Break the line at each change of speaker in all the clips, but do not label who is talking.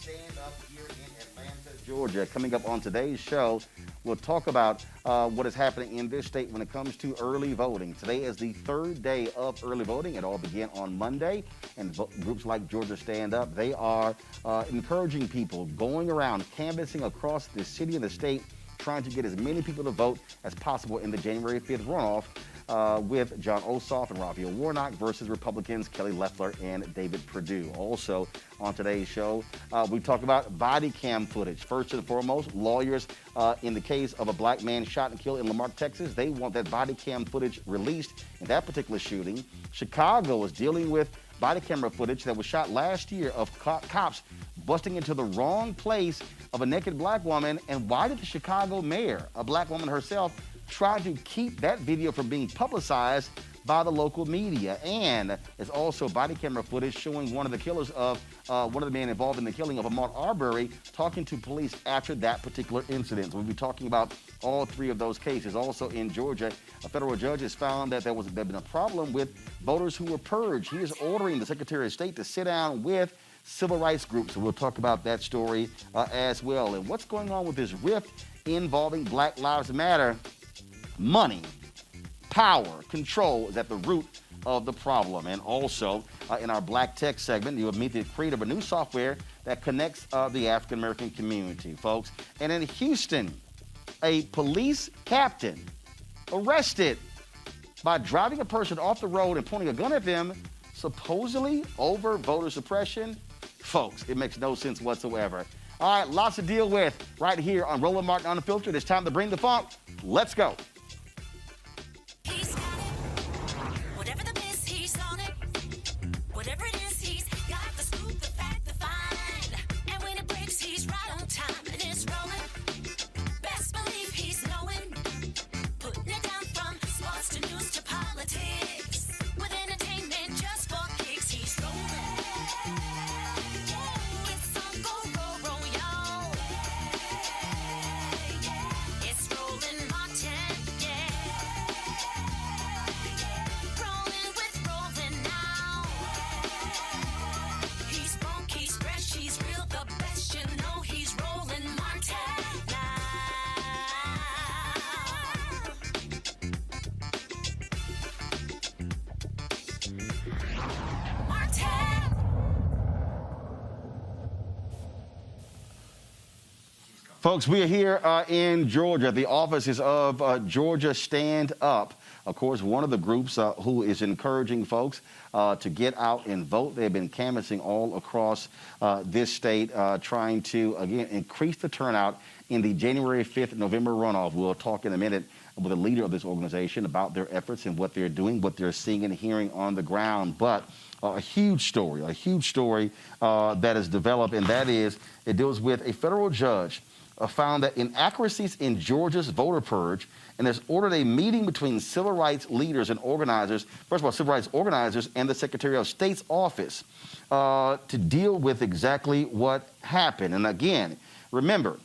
Stand Up here in Atlanta, Georgia. Coming up on today's show, we'll talk about what is happening in this state when it comes to early voting. Today is the third day of early voting. It all began on Monday, and groups like Georgia Stand Up, they are encouraging people, going around, canvassing across the city and the state, trying to get as many people to vote as possible in the January 5th runoff with Jon Ossoff and Raphael Warnock versus Republicans Kelly Loeffler and David Perdue. Also on today's show, we talk about body cam footage. First and foremost, lawyers in the case of a black man shot and killed in Lamarck, Texas, they want that body cam footage released in that particular shooting. Chicago is dealing with body camera footage that was shot last year of cops busting into the wrong place of a naked black woman. And why did the Chicago mayor, a black woman herself, try to keep that video from being publicized by the local media? And there's also body camera footage showing one of the killers of one of the men involved in the killing of Ahmaud Arbery talking to police after that particular incident. So we'll be talking about all three of those cases. Also in Georgia, a federal judge has found that there'd been a problem with voters who were purged. He is ordering the Secretary of State to sit down with civil rights groups. So we'll talk about that story as well. And what's going on with this rift involving Black Lives Matter? Money, power, control is at the root of the problem. And also in our Black Tech segment, you'll meet the creator of a new software that connects the African American community, folks. And in Houston, a police captain arrested by driving a person off the road and pointing a gun at them, supposedly over voter suppression. Folks, it makes no sense whatsoever. All right, lots to deal with right here on Roland Martin Unfiltered. It's time to bring the funk. Let's go. Folks, we are here in Georgia, the offices of Georgia Stand Up. Of course, one of the groups who is encouraging folks to get out and vote. They've been canvassing all across this state, trying to, again, increase the turnout in the January 5th November runoff. We'll talk in a minute with the leader of this organization about their efforts and what they're doing, what they're seeing and hearing on the ground. But a huge story that has developed, and that is it deals with a federal judge found that inaccuracies in Georgia's voter purge and has ordered a meeting between civil rights leaders and organizers, first of all, civil rights organizers and the Secretary of State's office to deal with exactly what happened. And again, remember,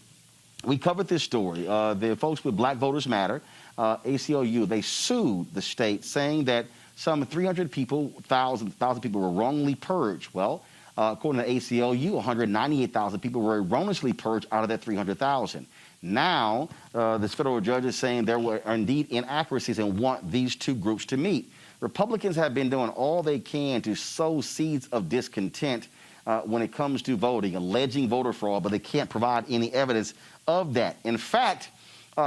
we covered this story. The folks with Black Voters Matter, ACLU, they sued the state saying that some 300 people, 1,000 people were wrongly purged. Well, according to ACLU, 198,000 people were erroneously purged out of that 300,000. Now, this federal judge is saying there were indeed inaccuracies and want these two groups to meet. Republicans have been doing all they can to sow seeds of discontent when it comes to voting, alleging voter fraud, but they can't provide any evidence of that. In fact,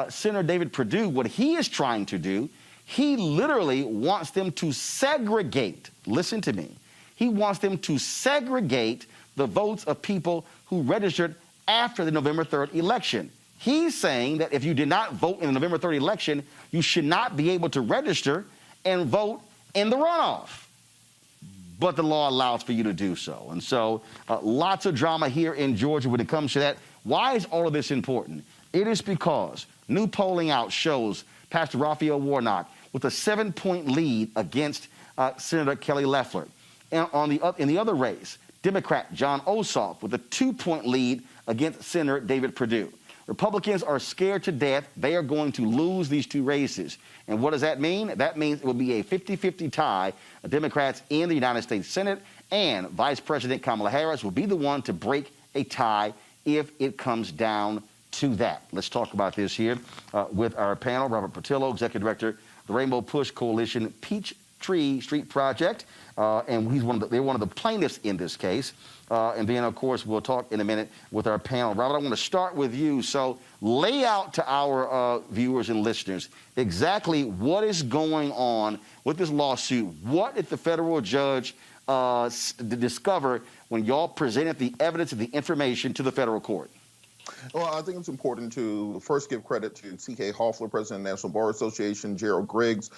Senator David Perdue, what he is trying to do, he literally wants them to segregate. Listen to me. He wants them to segregate the votes of people who registered after the November 3rd election. He's saying that if you did not vote in the November 3rd election, you should not be able to register and vote in the runoff. But the law allows for you to do so. And so lots of drama here in Georgia when it comes to that. Why is all of this important? It is because new polling out shows Pastor Raphael Warnock with a 7-point lead against Senator Kelly Loeffler. And in the other race, Democrat Jon Ossoff with a 2-point lead against Senator David Perdue. Republicans are scared to death. They are going to lose these two races. And what does that mean? That means it will be a 50-50 tie of Democrats in the United States Senate, and Vice President Kamala Harris will be the one to break a tie if it comes down to that. Let's talk about this here with our panel. Robert Portillo, Executive Director, the Rainbow Push Coalition Peachtree Street Project, and they're one of the plaintiffs in this case. And then, of course, we'll talk in a minute with our panel. Robert, I want to start with you. So lay out to our viewers and listeners exactly what is going on with this lawsuit. What did the federal judge discover when y'all presented the evidence and the information to the federal court?
Well, I think it's important to first give credit to C.K. Hoffler, President of the National Bar Association, Gerald Griggs,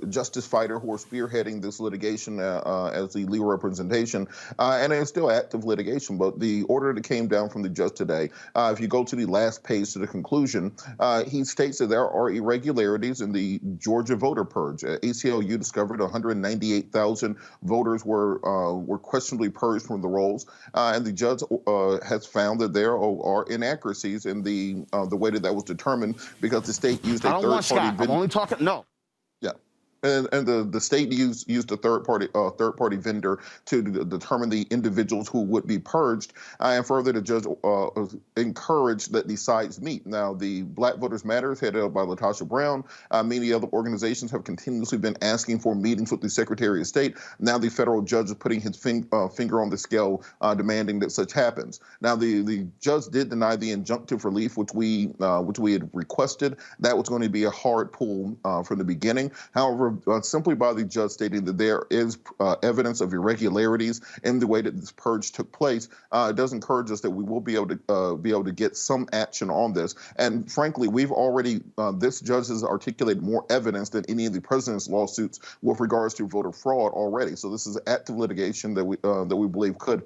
Justice Fighter, who are spearheading this litigation as the legal representation, and it's still active litigation. But the order that came down from the judge today, if you go to the last page to the conclusion, he states that there are irregularities in the Georgia voter purge. ACLU discovered 198,000 voters were questionably purged from the rolls, and the judge has found that there are inaccuracies in the way that was determined because the state used a third-party.
I'm only talking. No.
Yeah. And the state used a third-party vendor to determine the individuals who would be purged, and further, the judge encouraged that these sides meet. Now, the Black Voters Matters, headed up by LaTosha Brown, many other organizations have continuously been asking for meetings with the Secretary of State. Now, the federal judge is putting his finger on the scale, demanding that such happens. Now, the judge did deny the injunctive relief, which we had requested. That was going to be a hard pull from the beginning. However, simply by the judge stating that there is evidence of irregularities in the way that this purge took place, it does encourage us that we will be able to get some action on this. And frankly, we've already this judge has articulated more evidence than any of the president's lawsuits with regards to voter fraud already. So this is active litigation that we believe could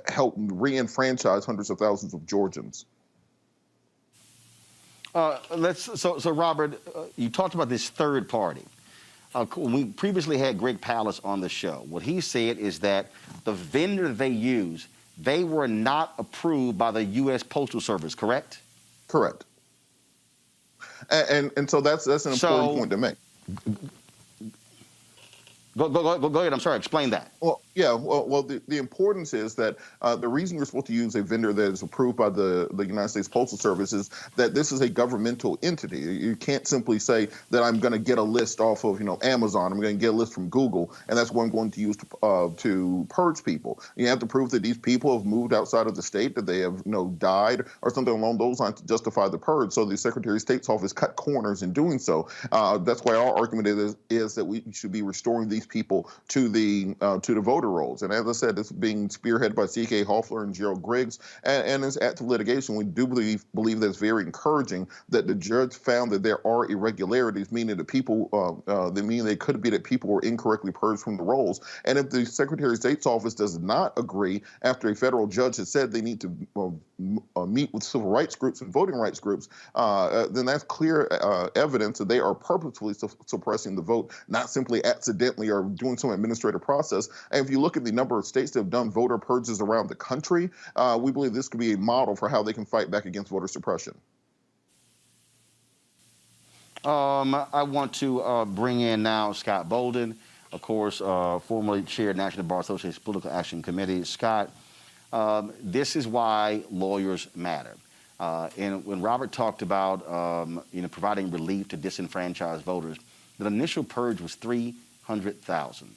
help re-enfranchise hundreds of thousands of Georgians.
So Robert, you talked about this third party. We previously had Greg Pallas on the show. What he said is that the vendor they use, they were not approved by the U.S. Postal Service, correct?
Correct. And so that's an important point to make.
Go ahead. I'm sorry. Explain that.
Well, yeah. Well, the importance is that the reason you're supposed to use a vendor that is approved by the United States Postal Service is that this is a governmental entity. You can't simply say that I'm going to get a list off of Amazon. I'm going to get a list from Google, and that's what I'm going to use to purge people. You have to prove that these people have moved outside of the state, that they have died or something along those lines to justify the purge. So the Secretary of State's office cut corners in doing so. That's why our argument is that we should be restoring these people to the voter rolls. And as I said, it's being spearheaded by C.K. Hoffler and Gerald Griggs, and it's active litigation. We do believe that it's very encouraging that the judge found that there are irregularities, meaning that they could be that people were incorrectly purged from the rolls. And if the Secretary of State's office does not agree, after a federal judge has said they need to meet with civil rights groups and voting rights groups, then that's clear evidence that they are purposefully suppressing the vote, not simply accidentally or doing some administrative process. And if you look at the number of states that have done voter purges around the country, we believe this could be a model for how they can fight back against voter suppression.
I want to bring in now Scott Bolden, of course, formerly chaired National Bar Association's Political Action Committee. Scott, this is why lawyers matter. And when Robert talked about providing relief to disenfranchised voters, the initial purge was 300,000.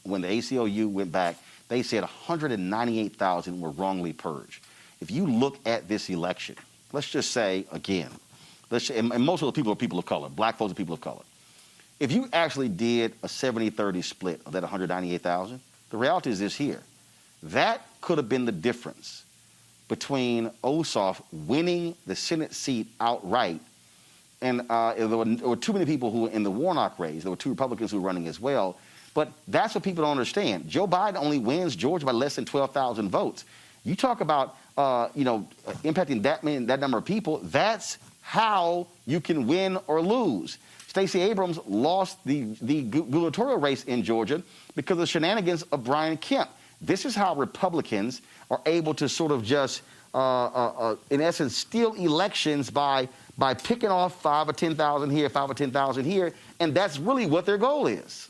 When the ACLU went back, they said 198,000 were wrongly purged. If you look at this election, let's just say again, and most of the people are people of color, black folks are people of color. If you actually did a 70-30 split of that 198,000, the reality is this here. That could have been the difference between Ossoff winning the Senate seat outright, and there were too many people who were in the Warnock race. There were two Republicans who were running as well. But that's what people don't understand. Joe Biden only wins Georgia by less than 12,000 votes. You talk about impacting that number of people. That's how you can win or lose. Stacey Abrams lost the gubernatorial race in Georgia because of the shenanigans of Brian Kemp. This is how Republicans are able to sort of just, in essence, steal elections by picking off 5 or 10,000 here, 5 or 10,000 here, and that's really what their goal is.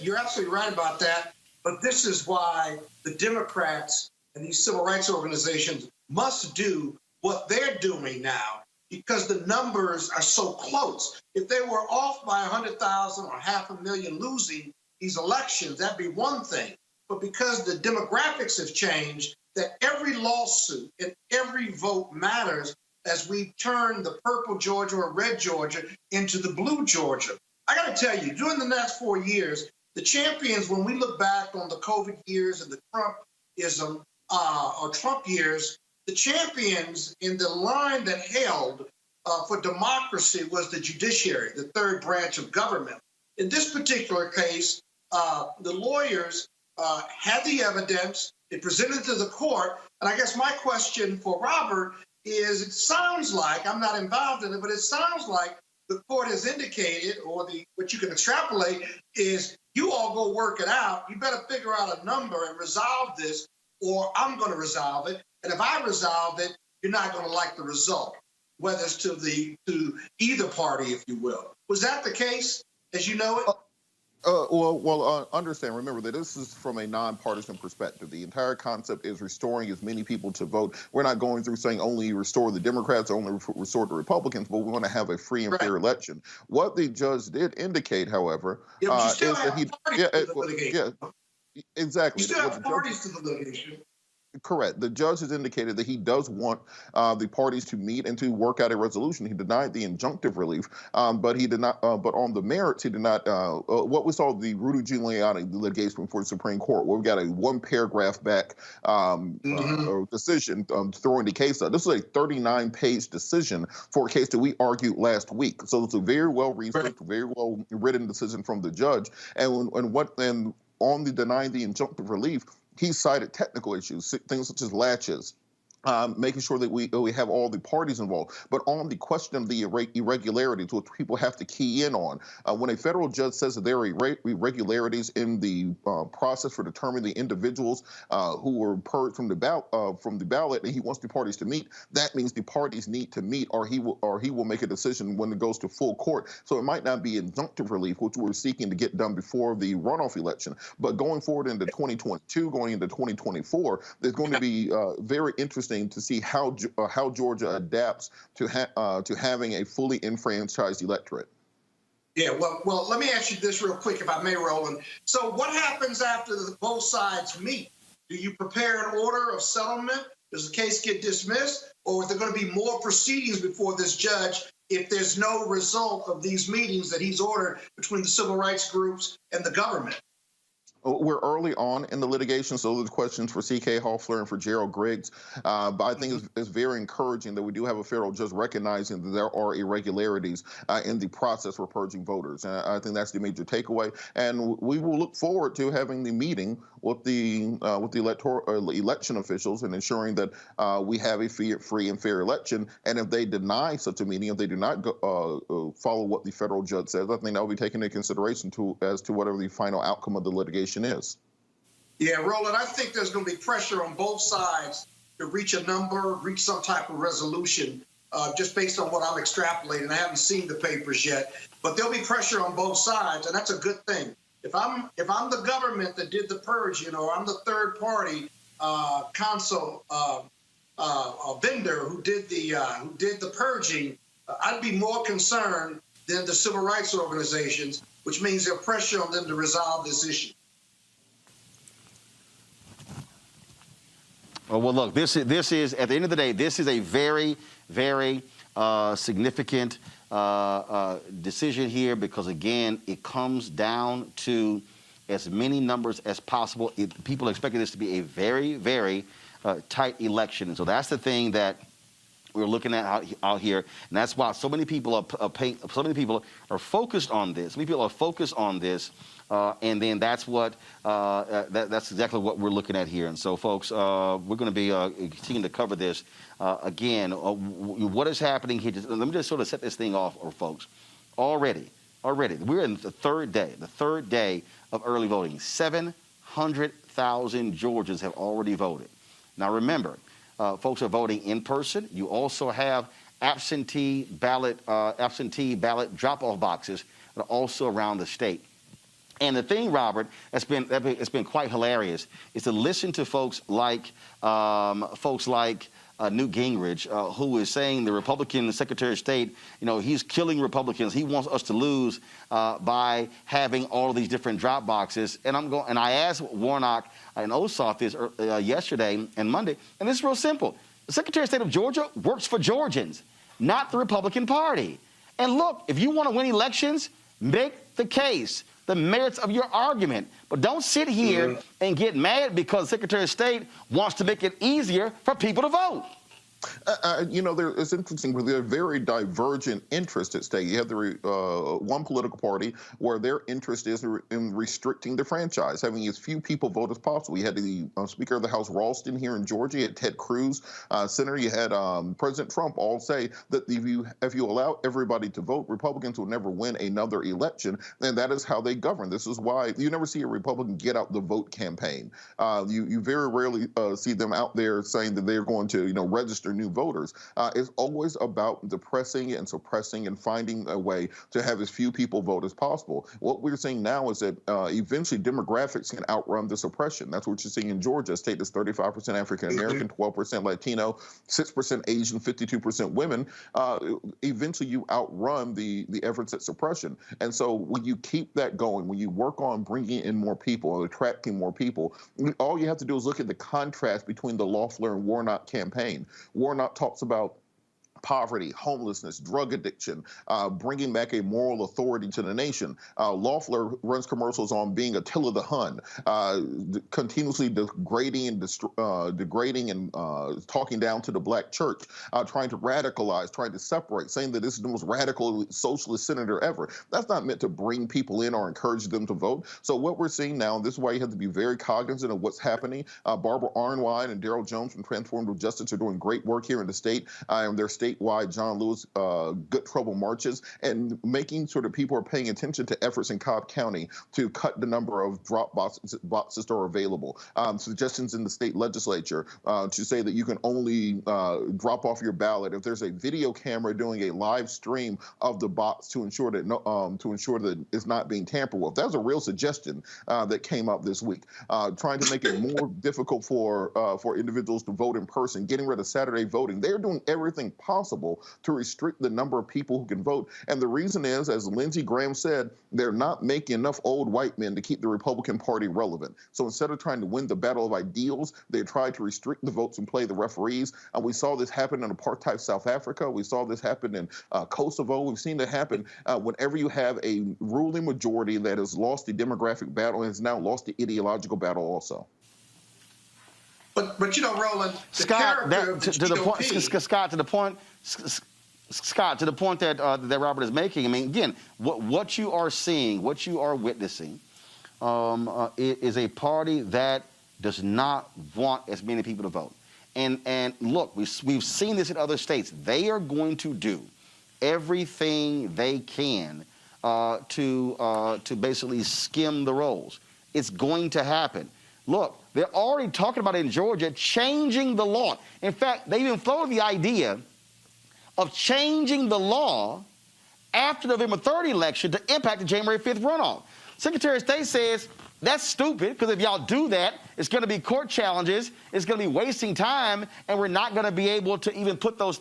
You're absolutely right about that, but this is why the Democrats and these civil rights organizations must do what they're doing now because the numbers are so close. If they were off by 100,000 or 500,000 losing these elections, that'd be one thing. But because the demographics have changed, that every lawsuit and every vote matters as we turn the purple Georgia or red Georgia into the blue Georgia. I got to tell you, during the last 4 years, the champions, when we look back on the COVID years and the Trumpism or Trump years, the champions in the line that held for democracy was the judiciary, the third branch of government. In this particular case, the lawyers had the evidence, they presented to the court, and I guess my question for Robert is, it sounds like, I'm not involved in it, but it sounds like the court has indicated, or what you can extrapolate is, you all go work it out. You better figure out a number and resolve this, or I'm going to resolve it. And if I resolve it, you're not going to like the result, whether it's to either party, if you will. Was that the case, as you know it?
Understand, remember that this is from a nonpartisan perspective. The entire concept is restoring as many people to vote. We're not going through saying only restore the Democrats or only restore the Republicans, but we want to have a free and fair election. What the judge did indicate, however, is that exactly.
You still have parties to the litigation.
Correct. The judge has indicated that he does want the parties to meet and to work out a resolution. He denied the injunctive relief, but he did not. But on the merits, he did not. What we saw the Rudy Giuliani litigation before the Supreme Court, where we got a one-paragraph back decision throwing the case out. This is a 39-page decision for a case that we argued last week. So it's a very well-researched, very well-written decision from the judge. And on the denying the injunctive relief, he cited technical issues, things such as latches, making sure that we have all the parties involved. But on the question of the irregularities, which people have to key in on, when a federal judge says that there are irregularities in the process for determining the individuals who were purged from the ballot, and he wants the parties to meet, that means the parties need to meet, or he will make a decision when it goes to full court. So it might not be injunctive relief, which we're seeking to get done before the runoff election, but going forward into 2022, going into 2024, there's going to be very interesting to see how Georgia adapts to having a fully enfranchised electorate.
Yeah, well, let me ask you this real quick, if I may, Roland. So what happens after both sides meet? Do you prepare an order of settlement? Does the case get dismissed? Or is there going to be more proceedings before this judge if there's no result of these meetings that he's ordered between the civil rights groups and the government?
We're early on in the litigation, so those are questions for C.K. Hoffler and for Gerald Griggs. But I think it's very encouraging that we do have a federal judge recognizing that there are irregularities in the process for purging voters. And I think that's the major takeaway. And we will look forward to having the meeting with the election officials and ensuring that we have a free and fair election. And if they deny such a meeting, if they do not follow what the federal judge says, I think that will be taken into consideration as to whatever the final outcome of the litigation is.
Yeah, Roland, I think there's going to be pressure on both sides to reach a number, reach some type of resolution, just based on what I'm extrapolating. I haven't seen the papers yet, but there'll be pressure on both sides, and that's a good thing. If I'm the government that did the purge, or I'm the third party vendor who did the purging, I'd be more concerned than the civil rights organizations, which means there's pressure on them to resolve this issue.
Well, look, this is at the end of the day, this is a very, very significant decision here because, again, it comes down to as many numbers as possible. People are expecting this to be a very, very tight election. And so that's the thing that we're looking at out here. And that's why so many people are focused on this. Many people are focused on this. And then that's exactly what we're looking at here. And so, folks, we're going to be continuing to cover this again. What is happening here? Let me just sort of set this thing off, folks. Already, we're in the third day of early voting. 700,000 Georgians have already voted. Now, remember, folks are voting in person. You also have absentee ballot drop-off boxes that are also around the state. And the thing, Robert, it's been quite hilarious is to listen to folks like Newt Gingrich, who is saying the Republican Secretary of State, he's killing Republicans. He wants us to lose by having all of these different drop boxes. And I asked Warnock and Ossoff this yesterday and Monday, and this is real simple. The Secretary of State of Georgia works for Georgians, not the Republican Party. And look, if you want to win elections, make the case, the merits of your argument. But don't sit here and get mad because the Secretary of State wants to make it easier for people to vote.
It's interesting, but there are very divergent interests at stake. You have the one political party where their interest is in restricting the franchise, having as few people vote as possible. You had the Speaker of the House, Ralston, here in Georgia. You had Ted Cruz, Senator. You had President Trump all say that if you allow everybody to vote, Republicans will never win another election, and that is how they govern. This is why you never see a Republican get out the vote campaign. You very rarely see them out there saying that they're going to register new voters. It's always about depressing and suppressing and finding a way to have as few people vote as possible. What we're seeing now is that eventually demographics can outrun the suppression. That's what you're seeing in Georgia, a state that's 35% African American, 12% Latino, 6% Asian, 52% women. Eventually you outrun the efforts at suppression. And so when you keep that going, when you work on bringing in more people or attracting more people, all you have to do is look at the contrast between the Loeffler and Warnock campaign. Warnock talks about poverty, homelessness, drug addiction, bringing back a moral authority to the nation. Loeffler runs commercials on being Attila the Hun, continuously degrading and talking down to the black church, trying to radicalize, trying to separate, saying that this is the most radical socialist senator ever. That's not meant to bring people in or encourage them to vote. So what we're seeing now, and this is why you have to be very cognizant of what's happening. Barbara Arnwine and Darrell Jones from Transformative Justice are doing great work here in the state, and their statewide John Lewis Good Trouble marches, and making sure that people are paying attention to efforts in Cobb County to cut the number of drop boxes that are available. Suggestions in the state legislature to say that you can only drop off your ballot if there's a video camera doing a live stream of the box to ensure that it's not being tampered with. That was a real suggestion that came up this week. Trying to make it more difficult for individuals to vote in person, getting rid of Saturday voting. They're doing everything possible to restrict the number of people who can vote. And the reason is, as Lindsey Graham said, they're not making enough old white men to keep the Republican Party relevant. So instead of trying to win the battle of ideals, they tried to restrict the votes and play the referees. And we saw this happen in apartheid South Africa. We saw this happen in Kosovo. We've seen it happen whenever you have a ruling majority that has lost the demographic battle and has now lost the ideological battle also.
But Roland,
Scott, to the point that Robert is making. I mean, again, what you are seeing, what you are witnessing, is a party that does not want as many people to vote. And look, we've seen this in other states. They are going to do everything they can to basically skim the rolls. It's going to happen. Look, they're already talking about it in Georgia, changing the law. In fact, they even floated the idea of changing the law after the November 3rd election to impact the January 5th runoff. Secretary of State says that's stupid because if y'all do that, it's going to be court challenges, it's going to be wasting time, and we're not going to be able to even put those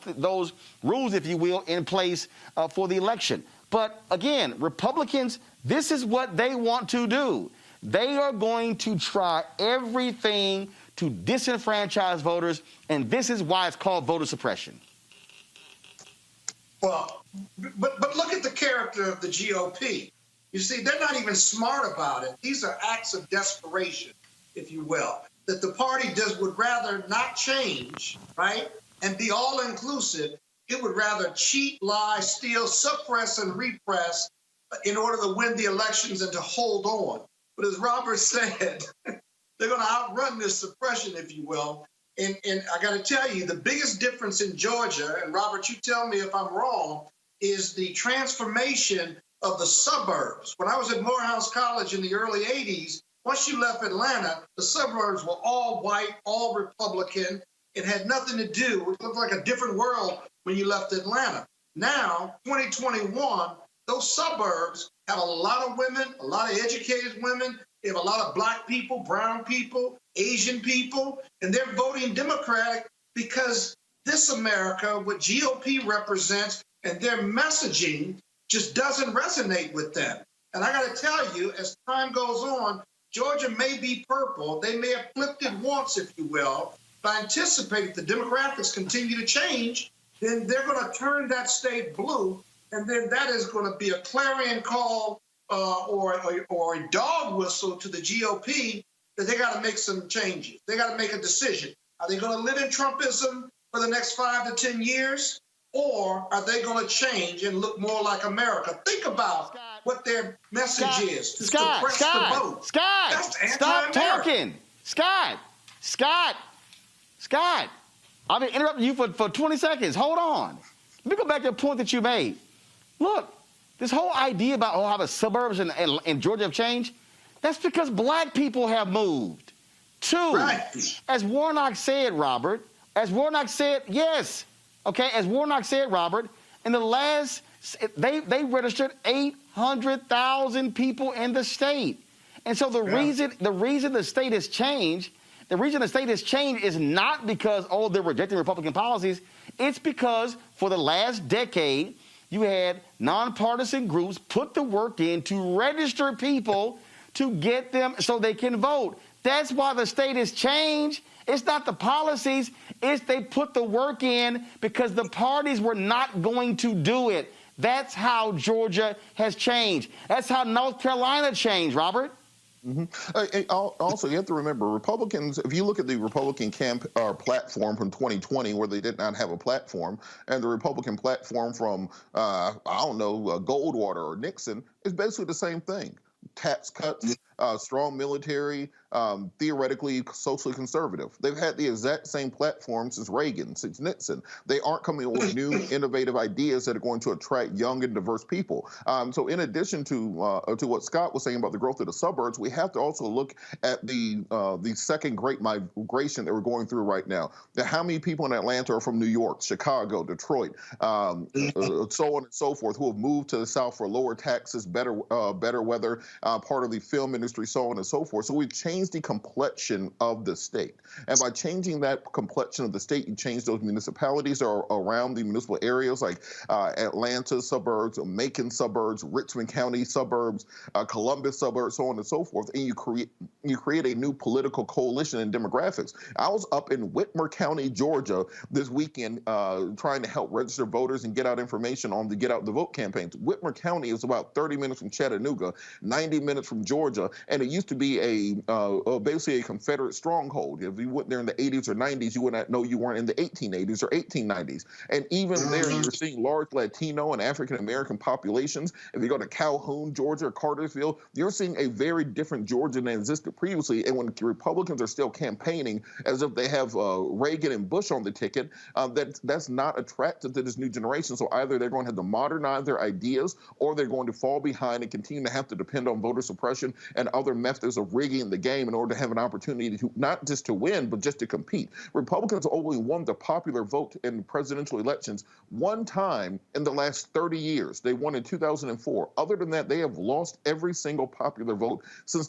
rules, if you will, in place for the election. But again, Republicans, this is what they want to do. They are going to try everything to disenfranchise voters, and this is why it's called voter suppression.
Well, but look at the character of the GOP. You see, they're not even smart about it. These are acts of desperation, if you will, that the party would rather not change, right, and be all-inclusive. It would rather cheat, lie, steal, suppress, and repress in order to win the elections and to hold on. But as Robert said, they're going to outrun this suppression, if you will. And I got to tell you, the biggest difference in Georgia, and Robert, you tell me if I'm wrong, is the transformation of the suburbs. When I was at Morehouse College in the early 80s, once you left Atlanta, the suburbs were all white, all Republican. It had nothing to do. It looked like a different world when you left Atlanta. Now, 2021, those suburbs have a lot of women, a lot of educated women. They have a lot of black people, brown people, Asian people, and they're voting Democratic because this America, what GOP represents, and their messaging just doesn't resonate with them. And I got to tell you, as time goes on, Georgia may be purple. They may have flipped it once, if you will. But I anticipate if the demographics continue to change, then they're going to turn that state blue. And then that is going to be a clarion call or a dog whistle to the GOP that they got to make some changes. They got to make a decision. Are they going to live in Trumpism for the next 5 to 10 years? Or are they going to change and look more like America? Think about what their message is to suppress the vote.
Stop talking. Scott, I've been interrupting you for 20 seconds. Hold on. Let me go back to the point that you made. Look, this whole idea about how the suburbs in Georgia have changed, that's because black people have moved. Two, as Warnock said, Robert, yes. Okay, as Warnock said, Robert, in the last, they registered 800,000 people in the state. And so the reason the state has changed, is not because, they're rejecting Republican policies. It's because for the last decade, you had nonpartisan groups put the work in to register people to get them so they can vote. That's why the state has changed. It's not the policies. It's they put the work in because the parties were not going to do it. That's how Georgia has changed. That's how North Carolina changed, Robert.
Also, you have to remember, Republicans, if you look at the Republican platform from 2020, where they did not have a platform, and the Republican platform from, Goldwater or Nixon, it's basically the same thing. Tax cuts, strong military, theoretically socially conservative. They've had the exact same platform since Reagan, since Nixon. They aren't coming up with new, innovative ideas that are going to attract young and diverse people. So in addition to what Scott was saying about the growth of the suburbs, we have to also look at the second great migration that we're going through right now. How many people in Atlanta are from New York, Chicago, Detroit, so on and so forth, who have moved to the South for lower taxes, better weather, part of the film industry, so on and so forth. So we've changed the complexion of the state. And by changing that complexion of the state, you change those municipalities that are around the municipal areas like Atlanta suburbs, Macon suburbs, Richmond County suburbs, Columbus suburbs, so on and so forth. And you create a new political coalition and demographics. I was up in Whitmer County, Georgia this weekend trying to help register voters and get out information on the Get Out the Vote campaigns. Whitmer County is about 30 minutes from Chattanooga, 90 minutes from Georgia, and it used to be basically a Confederate stronghold. If you went there in the 80s or 90s, you would not know you weren't in the 1880s or 1890s. And even there, you're seeing large Latino and African-American populations. If you go to Calhoun, Georgia, or Cartersville, you're seeing a very different Georgia than existed previously. And when the Republicans are still campaigning as if they have Reagan and Bush on the ticket, that's not attractive to this new generation. So either they're going to have to modernize their ideas, or they're going to fall behind and continue to have to depend on voter suppression and other methods of rigging the game in order to have an opportunity to not just to win, but just to compete. Republicans only won the popular vote in presidential elections one time in the last 30 years. They won in 2004. Other than that, they have lost every single popular vote since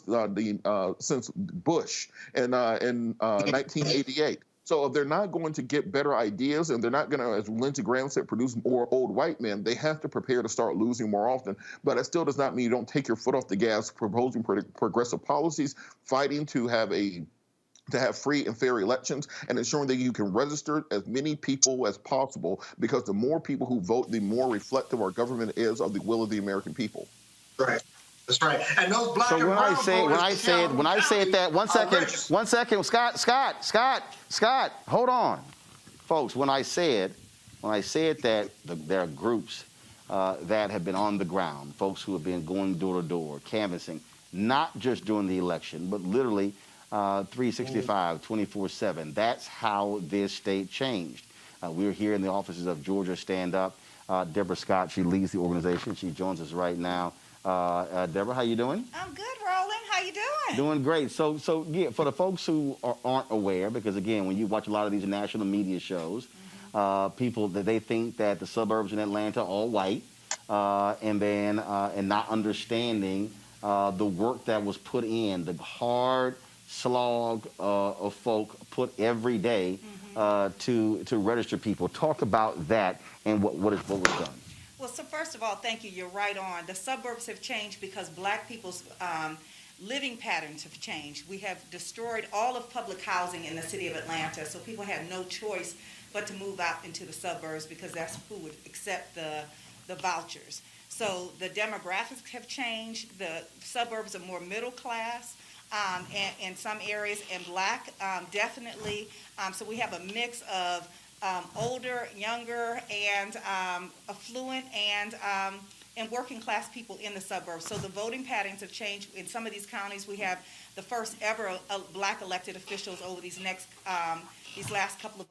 Bush in 1988. So if they're not going to get better ideas, and they're not going to, as Lindsey Graham said, produce more old white men, they have to prepare to start losing more often. But that still does not mean you don't take your foot off the gas, proposing progressive policies, fighting to have free and fair elections, and ensuring that you can register as many people as possible, because the more people who vote, the more reflective our government is of the will of the American people.
Right. That's right. And those black and brown voters.
When I said that, one second, Scott, hold on, folks. When I said that there are groups that have been on the ground, folks who have been going door to door, canvassing, not just during the election, but literally 365, 24/7. That's how this state changed. We're here in the offices of Georgia Stand Up. Deborah Scott, she leads the organization. She joins us right now. Deborah, how you doing?
I'm good, Roland. How you doing?
Doing great. So yeah, for the folks who aren't aware, because again, when you watch a lot of these national media shows, people that they think that the suburbs in Atlanta are all white, and not understanding the work that was put in, the hard slog of folk put every day to register people. Talk about that and what was done.
Well, so first of all, thank you. You're right on. The suburbs have changed because black people's living patterns have changed. We have destroyed all of public housing in the city of Atlanta, so people have no choice but to move out into the suburbs because that's who would accept the vouchers. So the demographics have changed. The suburbs are more middle class in some areas, and black definitely. So we have a mix of older, younger, and affluent, and working class people in the suburbs. So the voting patterns have changed. In some of these counties, we have the first ever black elected officials over these last couple of elections.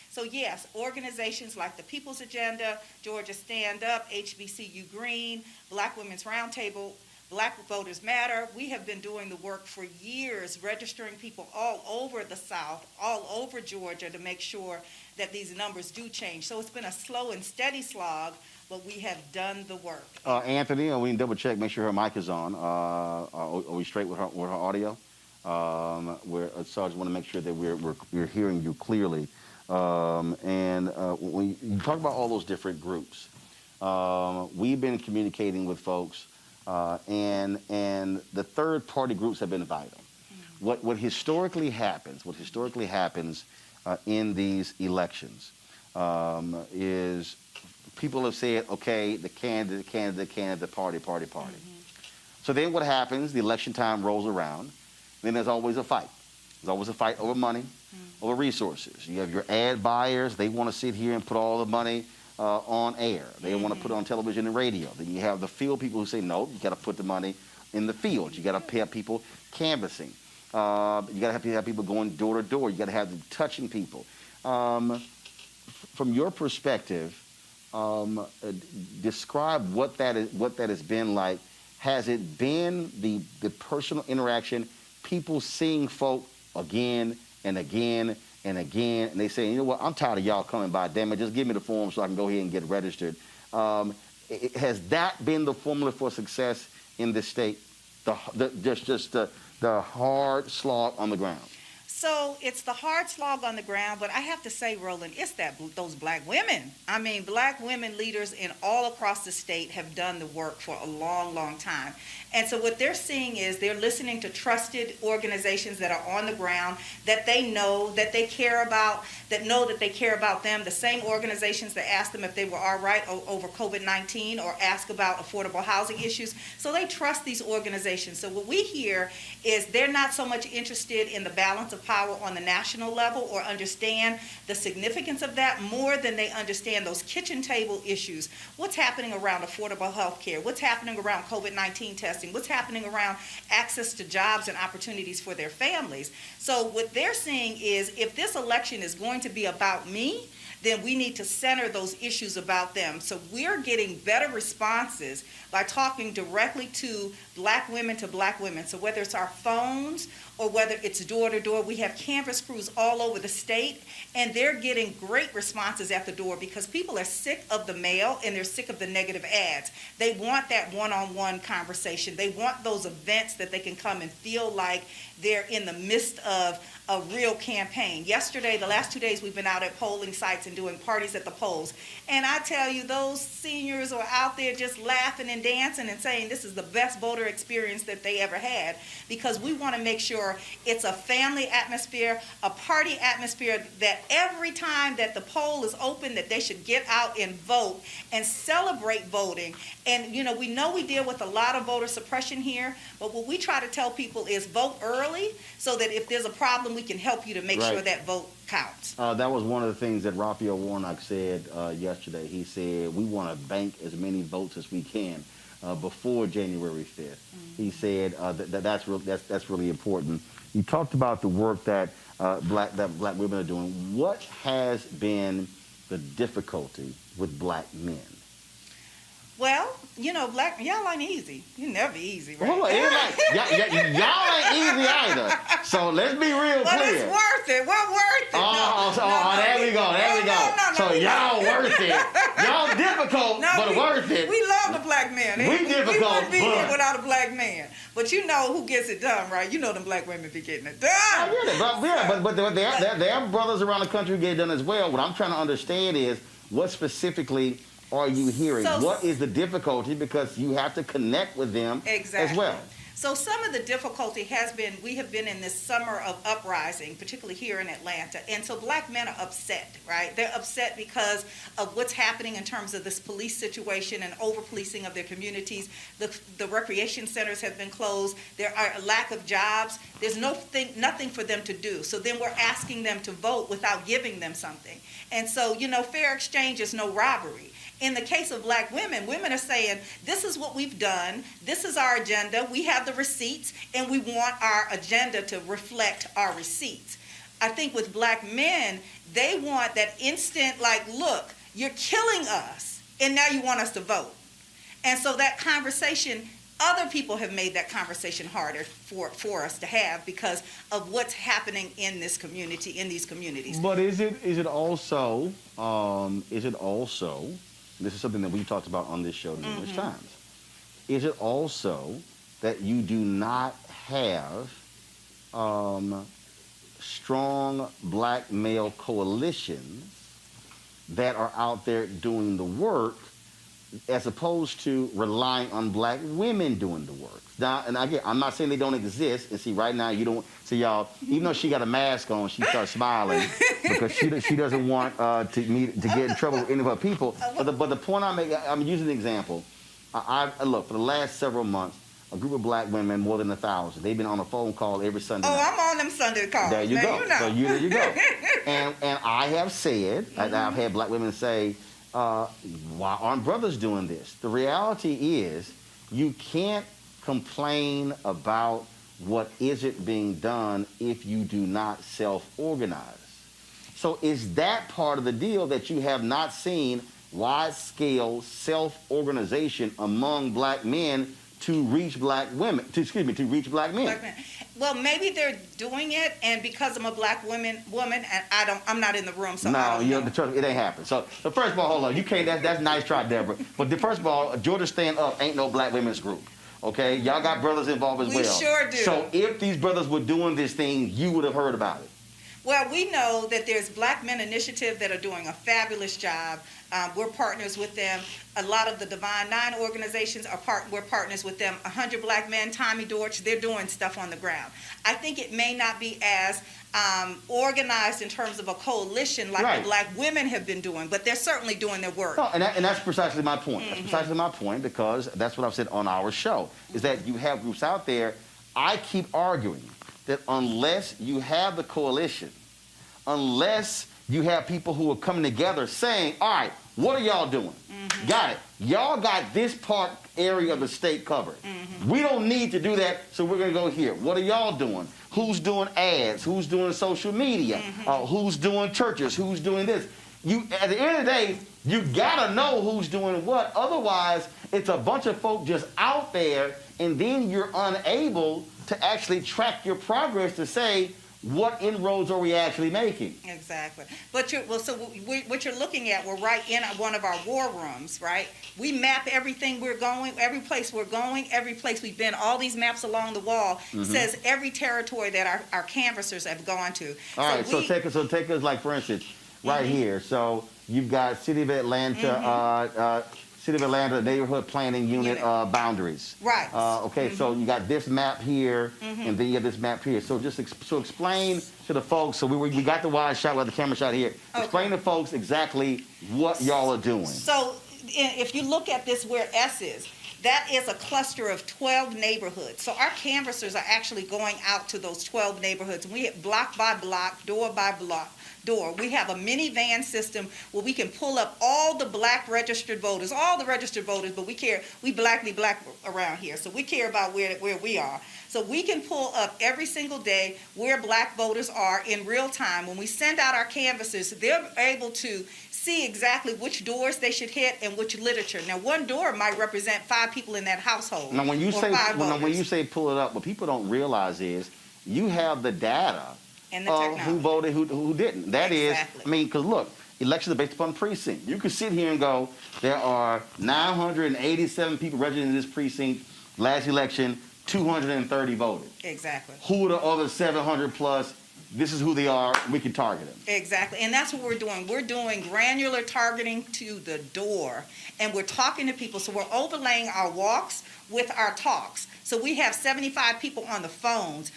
So yes, organizations like the People's Agenda, Georgia Stand Up, HBCU Green, Black Women's Roundtable, Black Voters Matter. We have been doing the work for years, registering people all over the South, all over Georgia to make sure that these numbers do change. So it's been a slow and steady slog, but we have done the work.
Anthony, we can double check, make sure her mic is on. Are we straight with her audio? So I just want to make sure that we're hearing you clearly. When you talk about all those different groups, we've been communicating with folks, and the third party groups have been vital. What historically happens in these elections is people have said, okay, the candidate, party. So then what happens, the election time rolls around, then there's always a fight. There's always a fight over money, over resources. You have your ad buyers, they want to sit here and put all the money on air. They want to put it on television and radio. Then you have the field people who say, no, you got to put the money in the field. You got to have people canvassing. You got to have people going door to door. You got to have them touching people. From your perspective, describe what that has been like. Has it been the personal interaction, people seeing folk again and again and again, and they say, you know what, I'm tired of y'all coming by, damn it, just give me the form so I can go ahead and get registered. Has that been the formula for success in this state? The hard slog on the ground?
So it's the hard slog on the ground, but I have to say, Roland, it's those black women. I mean, black women leaders in all across the state have done the work for a long, long time. And so what they're seeing is they're listening to trusted organizations that are on the ground, that they know, that they care about, that know that they care about them, the same organizations that asked them if they were all right over COVID-19 or ask about affordable housing issues. So they trust these organizations. So what we hear is they're not so much interested in the balance of power on the national level or understand the significance of that more than they understand those kitchen table issues. What's happening around affordable health care? What's happening around COVID-19 testing? What's happening around access to jobs and opportunities for their families? So what they're seeing is if this election is going to be about me, then we need to center those issues about them. So we're getting better responses by talking directly to black women. So whether it's our phones or whether it's door to door, we have canvas crews all over the state, and they're getting great responses at the door because people are sick of the mail and they're sick of the negative ads. They want that one-on-one conversation. They want those events that they can come and feel like they're in the midst of a real campaign. Yesterday, the last 2 days, we've been out at polling sites and doing parties at the polls. And I tell you, those seniors are out there just laughing and dancing and saying this is the best voter experience that they ever had, because we want to make sure it's a family atmosphere, a party atmosphere, that every time that the poll is open, that they should get out and vote and celebrate voting. And, you know we deal with a lot of voter suppression here, but what we try to tell people is vote early so that if there's a problem, we can help you to make sure that vote counts. That
was one of the things that Raphael Warnock said yesterday. He said, we want to bank as many votes as we can before January 5th. He said that's really important. You talked about the work that black women are doing. What has been the difficulty with black men?
Well, y'all ain't easy. You're never easy, right?
Hold on, y'all ain't easy either. So let's be real clear.
But it's worth it. We're worth it.
There we go. So y'all worth it. Y'all difficult,
No,
but worth it.
We love the black man.
We difficult,
We wouldn't be here
but-
without a black man. But you know who gets it done, right? You know them black women be getting it done.
I get it, but there are brothers around the country who get it done as well. What I'm trying to understand is what specifically are you hearing?
So-
What is the difficulty? Because you have to connect with them
Exactly.
as well.
So some of the difficulty has been, we have been in this summer of uprising, particularly here in Atlanta, and so black men are upset, right? They're upset because of what's happening in terms of this police situation and over-policing of their communities. The recreation centers have been closed. There are a lack of jobs. There's nothing for them to do. So then we're asking them to vote without giving them something. And so, fair exchange is no robbery. In the case of black women, women are saying, this is what we've done, this is our agenda, we have the receipts, and we want our agenda to reflect our receipts. I think with black men, they want that instant, like, look, you're killing us, and now you want us to vote. And so that conversation, other people have made that conversation harder for us to have because of what's happening in this community, in these communities.
But is it also, this is something that we've talked about on this show numerous times, is it also that you do not have strong black male coalitions that are out there doing the work as opposed to relying on black women doing the work? Now, and again, I'm not saying they don't exist. And see, right now, you don't. See, y'all, even though she got a mask on, she starts smiling because she doesn't want to get in trouble with any of her people. But the point I'm using an example. I look, for the last several months, a group of black women, more than 1,000, they've been on a phone call every Sunday night.
I'm on them Sunday calls.
There you
now
go.
You know.
So there you go. and I have said, and I've had black women say, why aren't brothers doing this? The reality is you can't complain about what isn't being done if you do not self-organize. So is that part of the deal that you have not seen wide-scale self-organization among black men to reach black women, to reach black men?
Black men. Well, maybe they're doing it, and because I'm a black woman, and I'm not in the room, so I don't know.
It ain't happened. So first of all, hold on, you can't. That's nice try, Deborah. But first of all, Georgia Stand Up ain't no black women's group. Okay, y'all got brothers involved as well.
We sure do.
So if these brothers were doing this thing, you would have heard about it.
Well, we know that there's Black Men Initiative that are doing a fabulous job. We're partners with them. A lot of the Divine Nine organizations we're partners with them. 100 Black Men, Tommy Dortch, they're doing stuff on the ground. I think it may not be as organized in terms of a coalition like the black women have been doing, but they're certainly doing their work.
No, and that's precisely my point. That's precisely my point, because that's what I've said on our show, is that you have groups out there. I keep arguing that unless you have the coalition, unless you have people who are coming together saying, all right, what are y'all doing? Got it. Y'all got this area of the state covered. We don't need to do that, so we're going to go here. What are y'all doing? Who's doing ads? Who's doing social media? Who's doing churches? Who's doing this? At the end of the day, you got to know who's doing what. Otherwise, it's a bunch of folk just out there, and then you're unable to actually track your progress to say, what inroads are we actually making?
Exactly. But what you're looking at, we're right in one of our war rooms, right? We map everything we're going, every place we're going, every place we've been. All these maps along the wall says every territory that our canvassers have gone to.
All right, so take us like, for instance, right here. So you've got City of Atlanta, neighborhood planning unit boundaries.
Right.
Okay, so you got this map here, and then you have this map here. So explain to the folks. So we got the wide shot, we have the camera shot here.
Okay.
Explain to folks exactly what y'all are doing.
So if you look at this where S is, that is a cluster of 12 neighborhoods. So our canvassers are actually going out to those 12 neighborhoods. We hit block by block, door by block. We have a minivan system where we can pull up all the black registered voters, but we black around here, so we care about where we are. So we can pull up every single day where black voters are in real time. When we send out our canvassers, they're able to see exactly which doors they should hit and which literature. Now, one door might represent 5 people in that household.
Now, when you say pull it up, what people don't realize is you have the data
and the
of who voted, who didn't. That is,
exactly.
I mean, because look, elections are based upon precinct. You could sit here and go, there are 987 people registered in this precinct. Last election, 230 voted.
Exactly.
Who are the other 700 plus? This is who they are. We can target them.
Exactly. And that's what we're doing. We're doing granular targeting to the door, and we're talking to people. So we're overlaying our walks with our talks. So we have 75 people on the phones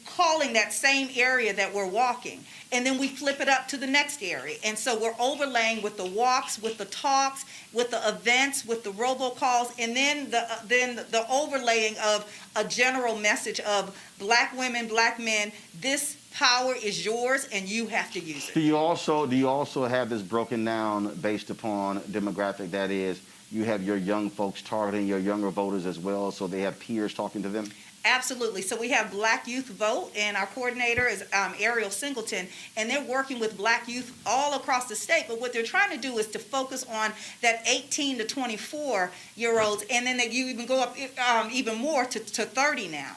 calling that same area that we're walking, and then we flip it up to the next area. And so we're overlaying with the walks, with the talks, with the events, with the robocalls, and then the overlaying of a general message of black women, black men. This power is yours, and you have to use it.
Do you also have this broken down based upon demographic? That is, you have your young folks targeting your younger voters as well, so they have peers talking to them?
Absolutely. So we have Black Youth Vote, and our coordinator is Ariel Singleton, and they're working with black youth all across the state. But what they're trying to do is to focus on that 18 to 24-year-olds, and then you even go up even more to 30 now.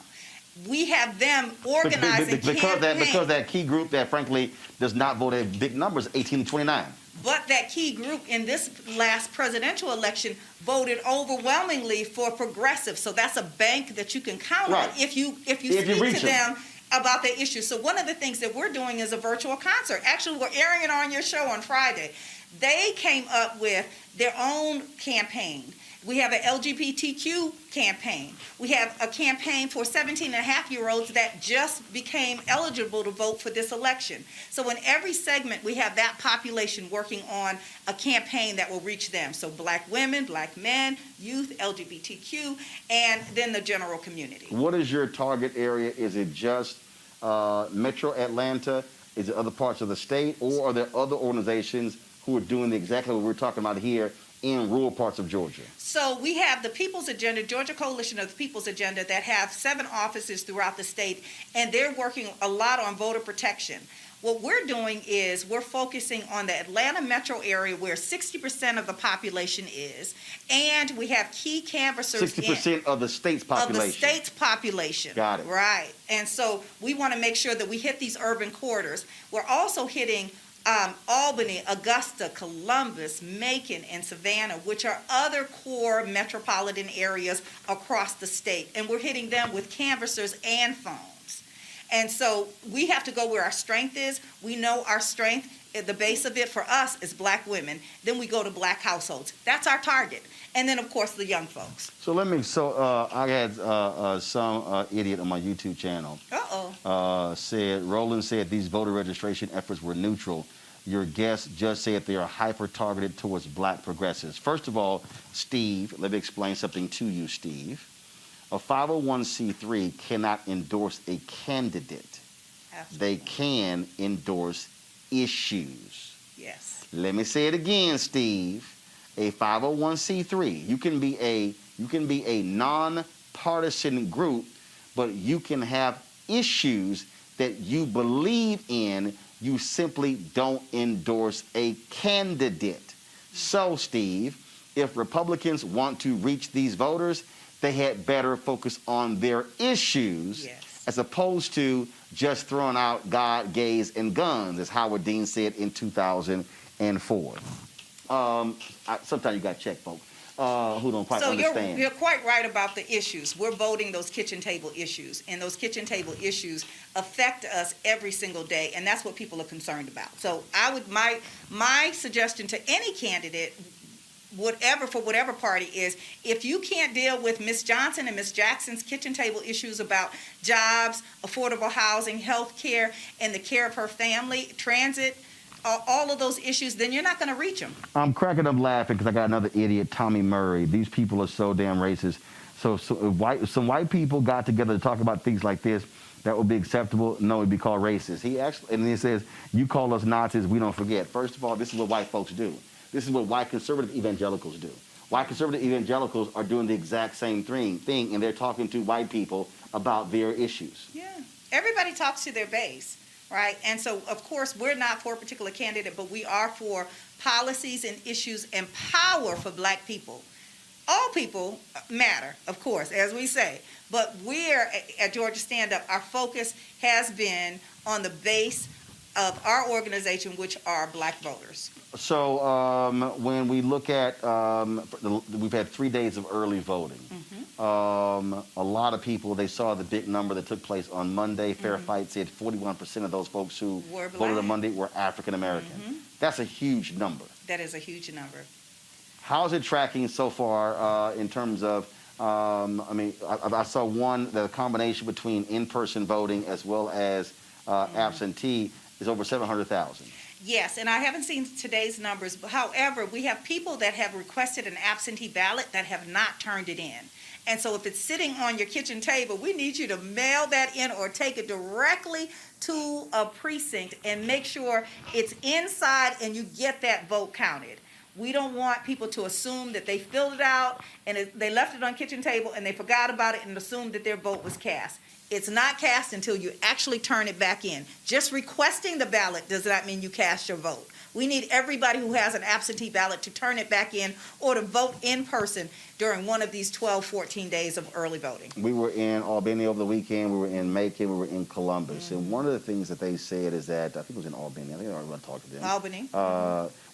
We have them organizing
because that key group that frankly does not vote at big numbers, 18 to 29.
But that key group in this last presidential election voted overwhelmingly for progressive. So that's a bank that you can count on if you speak to them about the issue. So one of the things that we're doing is a virtual concert. Actually, we're airing it on your show on Friday. They came up with their own campaign. We have an LGBTQ campaign. We have a campaign for 17-and-a-half-year-olds that just became eligible to vote for this election. So in every segment, we have that population working on a campaign that will reach them. So black women, black men, youth, LGBTQ, and then the general community.
What is your target area? Is it just Metro Atlanta? Is it other parts of the state? Or are there other organizations who are doing exactly what we're talking about here in rural parts of Georgia?
So we have the People's Agenda, Georgia Coalition of the People's Agenda, that have 7 offices throughout the state, and they're working a lot on voter protection. What we're doing is we're focusing on the Atlanta metro area where 60% of the population is, and we have key canvassers
60% of the state's population.
Of the state's population.
Got it.
Right. And so we want to make sure that we hit these urban corridors. We're also hitting Albany, Augusta, Columbus, Macon, and Savannah, which are other core metropolitan areas across the state. And we're hitting them with canvassers and phones. And so we have to go where our strength is. We know our strength, the base of it for us is black women. Then we go to black households. That's our target. And then, of course, the young folks.
So I had some idiot on my YouTube channel. Roland said these voter registration efforts were neutral. Your guest just said they are hyper-targeted towards black progressives. First of all, Steve, let me explain something to you, Steve. A 501c3 cannot endorse a candidate.
Absolutely.
They can endorse issues.
Yes.
Let me say it again, Steve. A 501c3, you can be a non-partisan group, but you can have issues that you believe in. You simply don't endorse a candidate. So, Steve, if Republicans want to reach these voters, they had better focus on their issues as opposed to just throwing out God, gays, and guns, as Howard Dean said in 2004. Sometimes you got to check, folks, who don't quite understand.
So you're quite right about the issues. We're voting those kitchen table issues, and those kitchen table issues affect us every single day, and that's what people are concerned about. So my suggestion to any candidate, whatever party is, if you can't deal with Ms. Johnson and Ms. Jackson's kitchen table issues about jobs, affordable housing, health care, and the care of her family, transit, all of those issues, then you're not going to reach them. I'm
cracking up laughing because I got another idiot, Tommy Murray. These people are so damn racist. So if some white people got together to talk about things like this, that would be acceptable. No, it'd be called racist. And he says, you call us Nazis, we don't forget. First of all, this is what white folks do. This is what white conservative evangelicals do. White conservative evangelicals are doing the exact same thing, and they're talking to white people about their issues.
Yeah. Everybody talks to their base. Right? And so, of course, we're not for a particular candidate, but we are for policies and issues and power for black people. All people matter, of course, as we say. But we're, at Georgia Stand Up, our focus has been on the base of our organization, which are Black voters.
So when we look at, we've had 3 days of early voting. A lot of people, they saw the big number that took place on Monday. Fair Fight said 41% of those folks who
Were
voted
Black.
on Monday were African American. That's a huge number.
That is a huge number.
How's it tracking so far in terms of, I saw the combination between in-person voting as well as absentee is over 700,000.
Yes, and I haven't seen today's numbers. However, we have people that have requested an absentee ballot that have not turned it in. And so if it's sitting on your kitchen table, we need you to mail that in or take it directly to a precinct and make sure it's inside and you get that vote counted. We don't want people to assume that they filled it out and they left it on kitchen table and they forgot about it and assumed that their vote was cast. It's not cast until you actually turn it back in. Just requesting the ballot does not mean you cast your vote. We need everybody who has an absentee ballot to turn it back in or to vote in person during one of these 12, 14 days of early voting.
We were in Albany over the weekend. We were in Macon. We were in Columbus. And one of the things that they said is that, I think it was in Albany. I think I already want to talk to them.
Albany.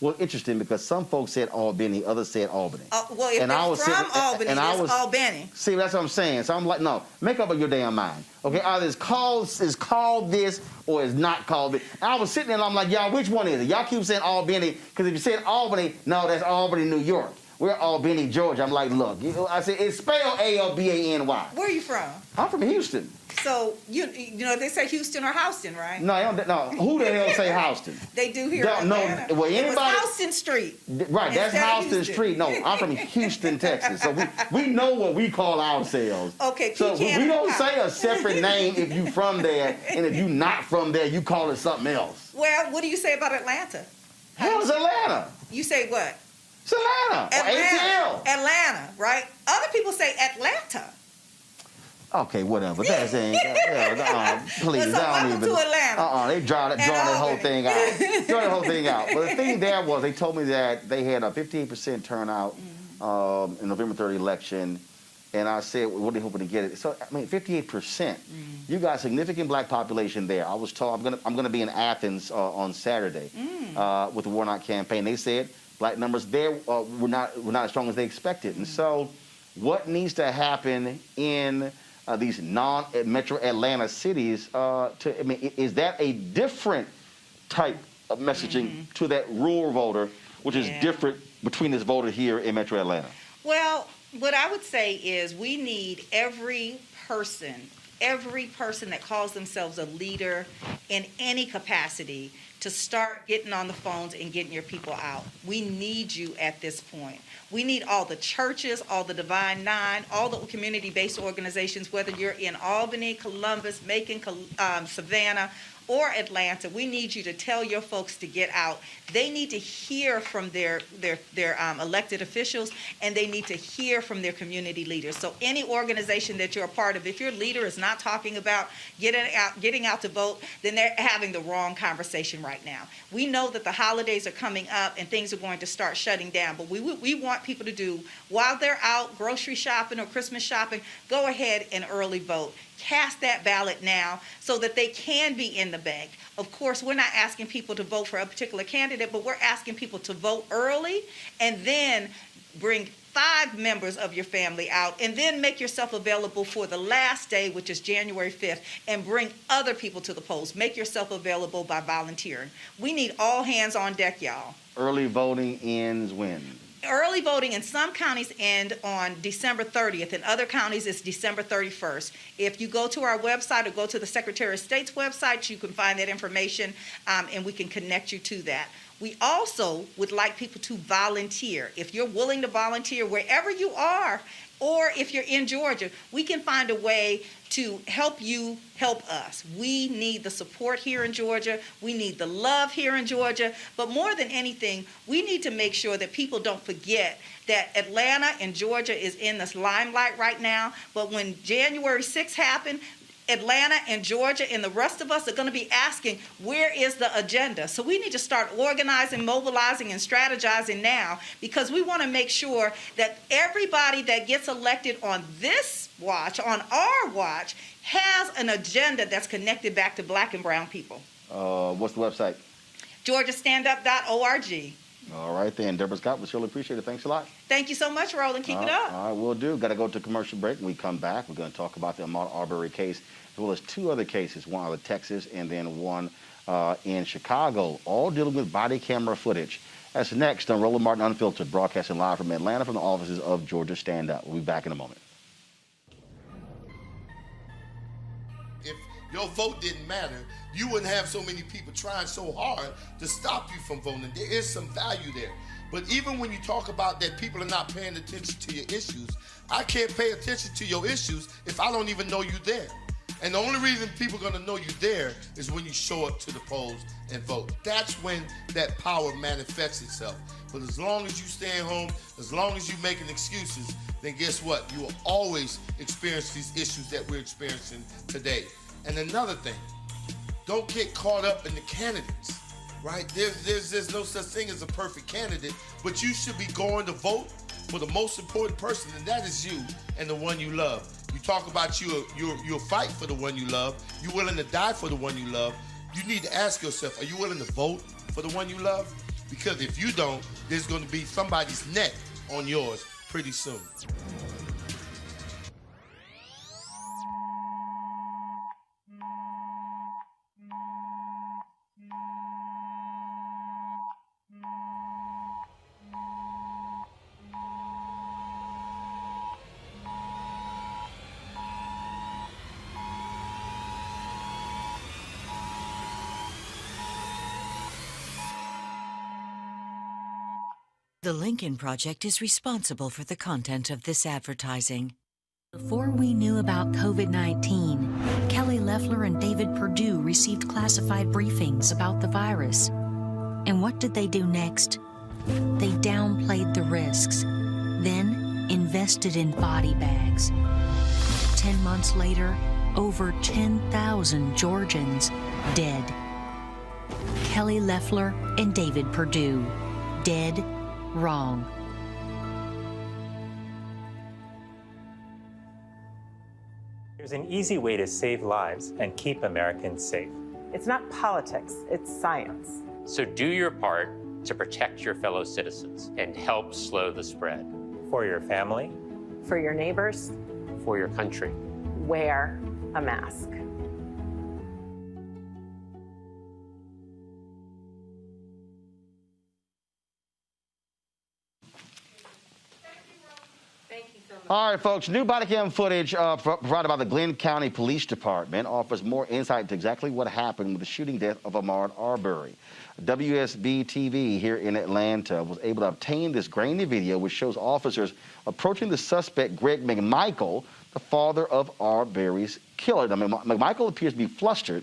Well, interesting because some folks said Albany, others said Albany.
Well, if they're from Albany, it's Albany.
See, that's what I'm saying. So I'm like, no, make up your damn mind. Okay, either it's called this or it's not called this. And I was sitting there and I'm like, y'all, which one is it? Y'all keep saying Albany because if you said Albany, no, that's Albany, New York. We're Albany, Georgia. I'm like, look, I said it's spelled Albany.
Where are you from?
I'm from Houston.
So you know they say Houston or Houston, right?
No, who the hell say Houston?
They do here in Atlanta.
Well, anybody,
it was Houston Street.
Right, that's Houston Street. No, I'm from Houston, Texas. So we know what we call ourselves.
Okay,
so we don't say a separate name if you from there, and if you not from there, you call it something else.
Well, what do you say about Atlanta?
Hell's Atlanta.
You say what?
It's Atlanta. ATL.
Atlanta, right? Other people say Atlanta.
Okay, whatever. That's ain't. Please,
so welcome
don't even.
To Atlanta.
They draw that whole thing out. Draw that whole thing out. But the thing there was, they told me that they had a 58% turnout in November 3rd election, and I said, well, what are they hoping to get it? So 58%. You got a significant black population there. I was told I'm gonna be in Athens on Saturday with the War Not campaign. They said black numbers there were not as strong as they expected, and so what needs to happen in these non-metro Atlanta cities is that a different type of messaging to that rural voter, which is different between this voter here in metro Atlanta?
Well, what I would say is we need every person that calls themselves a leader in any capacity to start getting on the phones and getting your people out. We need you at this point. We need all the churches, all the Divine Nine, all the community-based organizations, whether you're in Albany, Columbus, Macon, Savannah, or Atlanta. We need you to tell your folks to get out. They need to hear from their elected officials, and they need to hear from their community leaders. So any organization that you're a part of, if your leader is not talking about getting out to vote, then they're having the wrong conversation right now. We know that the holidays are coming up and things are going to start shutting down, but we want people to do, while they're out grocery shopping or Christmas shopping, go ahead and early vote. Cast that ballot now so that they can be in the bank. Of course, we're not asking people to vote for a particular candidate, but we're asking people to vote early and then bring 5 members of your family out and then make yourself available for the last day, which is January 5th, and bring other people to the polls. Make yourself available by volunteering. We need all hands on deck, y'all.
Early voting ends when?
Early voting in some counties end on December 30th. In other counties, it's December 31st. If you go to our website or go to the Secretary of State's website, you can find that information, and we can connect you to that. We also would like people to volunteer. If you're willing to volunteer wherever you are, or if you're in Georgia, we can find a way to help you help us. We need the support here in Georgia. We need the love here in Georgia. But more than anything, we need to make sure that people don't forget that Atlanta and Georgia is in this limelight right now. But when January 6th happened, Atlanta and Georgia and the rest of us are going to be asking, where is the agenda? So we need to start organizing, mobilizing, and strategizing now, because we want to make sure that everybody that gets elected on this watch, on our watch, has an agenda that's connected back to black and brown people.
What's the website?
GeorgiaStandUp.org.
All right, then. Deborah Scott, we surely appreciate it. Thanks a lot.
Thank you so much, Roland. Keep it up.
All right, we'll do. Got to go to commercial break. When we come back, we're going to talk about the Ahmaud Arbery case, as well as two other cases, one out of Texas and then one in Chicago, all dealing with body camera footage. That's next on Roland Martin Unfiltered, broadcasting live from Atlanta from the offices of Georgia Stand Up. We'll be back in a moment.
If your vote didn't matter, you wouldn't have so many people trying so hard to stop you from voting. There is some value there. But even when you talk about that people are not paying attention to your issues, I can't pay attention to your issues if I don't even know you there. And the only reason people are going to know you there is when you show up to the polls and vote. That's when that power manifests itself. But as long as you stay home, as long as you're making excuses, then guess what? You will always experience these issues that we're experiencing today. And another thing, don't get caught up in the candidates, right? There's no such thing as a perfect candidate, but you should be going to vote for the most important person, and that is you and the one you love. You talk about you'll fight for the one you love. You're willing to die for the one you love. You need to ask yourself, are you willing to vote for the one you love? Because if you don't, there's going to be somebody's neck on yours pretty soon.
The Lincoln Project is responsible for the content of this advertising. Before we knew about COVID-19, Kelly Loeffler and David Perdue received classified briefings about the virus. And what did they do next? They downplayed the risks, then invested in body bags. 10 months later, over 10,000 Georgians dead. Kelly Loeffler and David Perdue, dead wrong.
There's an easy way to save lives and keep Americans safe.
It's not politics, it's science.
So do your part to protect your fellow citizens and help slow the spread.
For your family,
For your neighbors,
For your country.
wear a mask.
All right, folks, new body cam footage provided by the Glenn County Police Department offers more insight into exactly what happened with the shooting death of Ahmaud Arbery. WSB-TV here in Atlanta was able to obtain this grainy video which shows officers approaching the suspect, Greg McMichael, the father of Arbery's killer. Now, McMichael appears to be flustered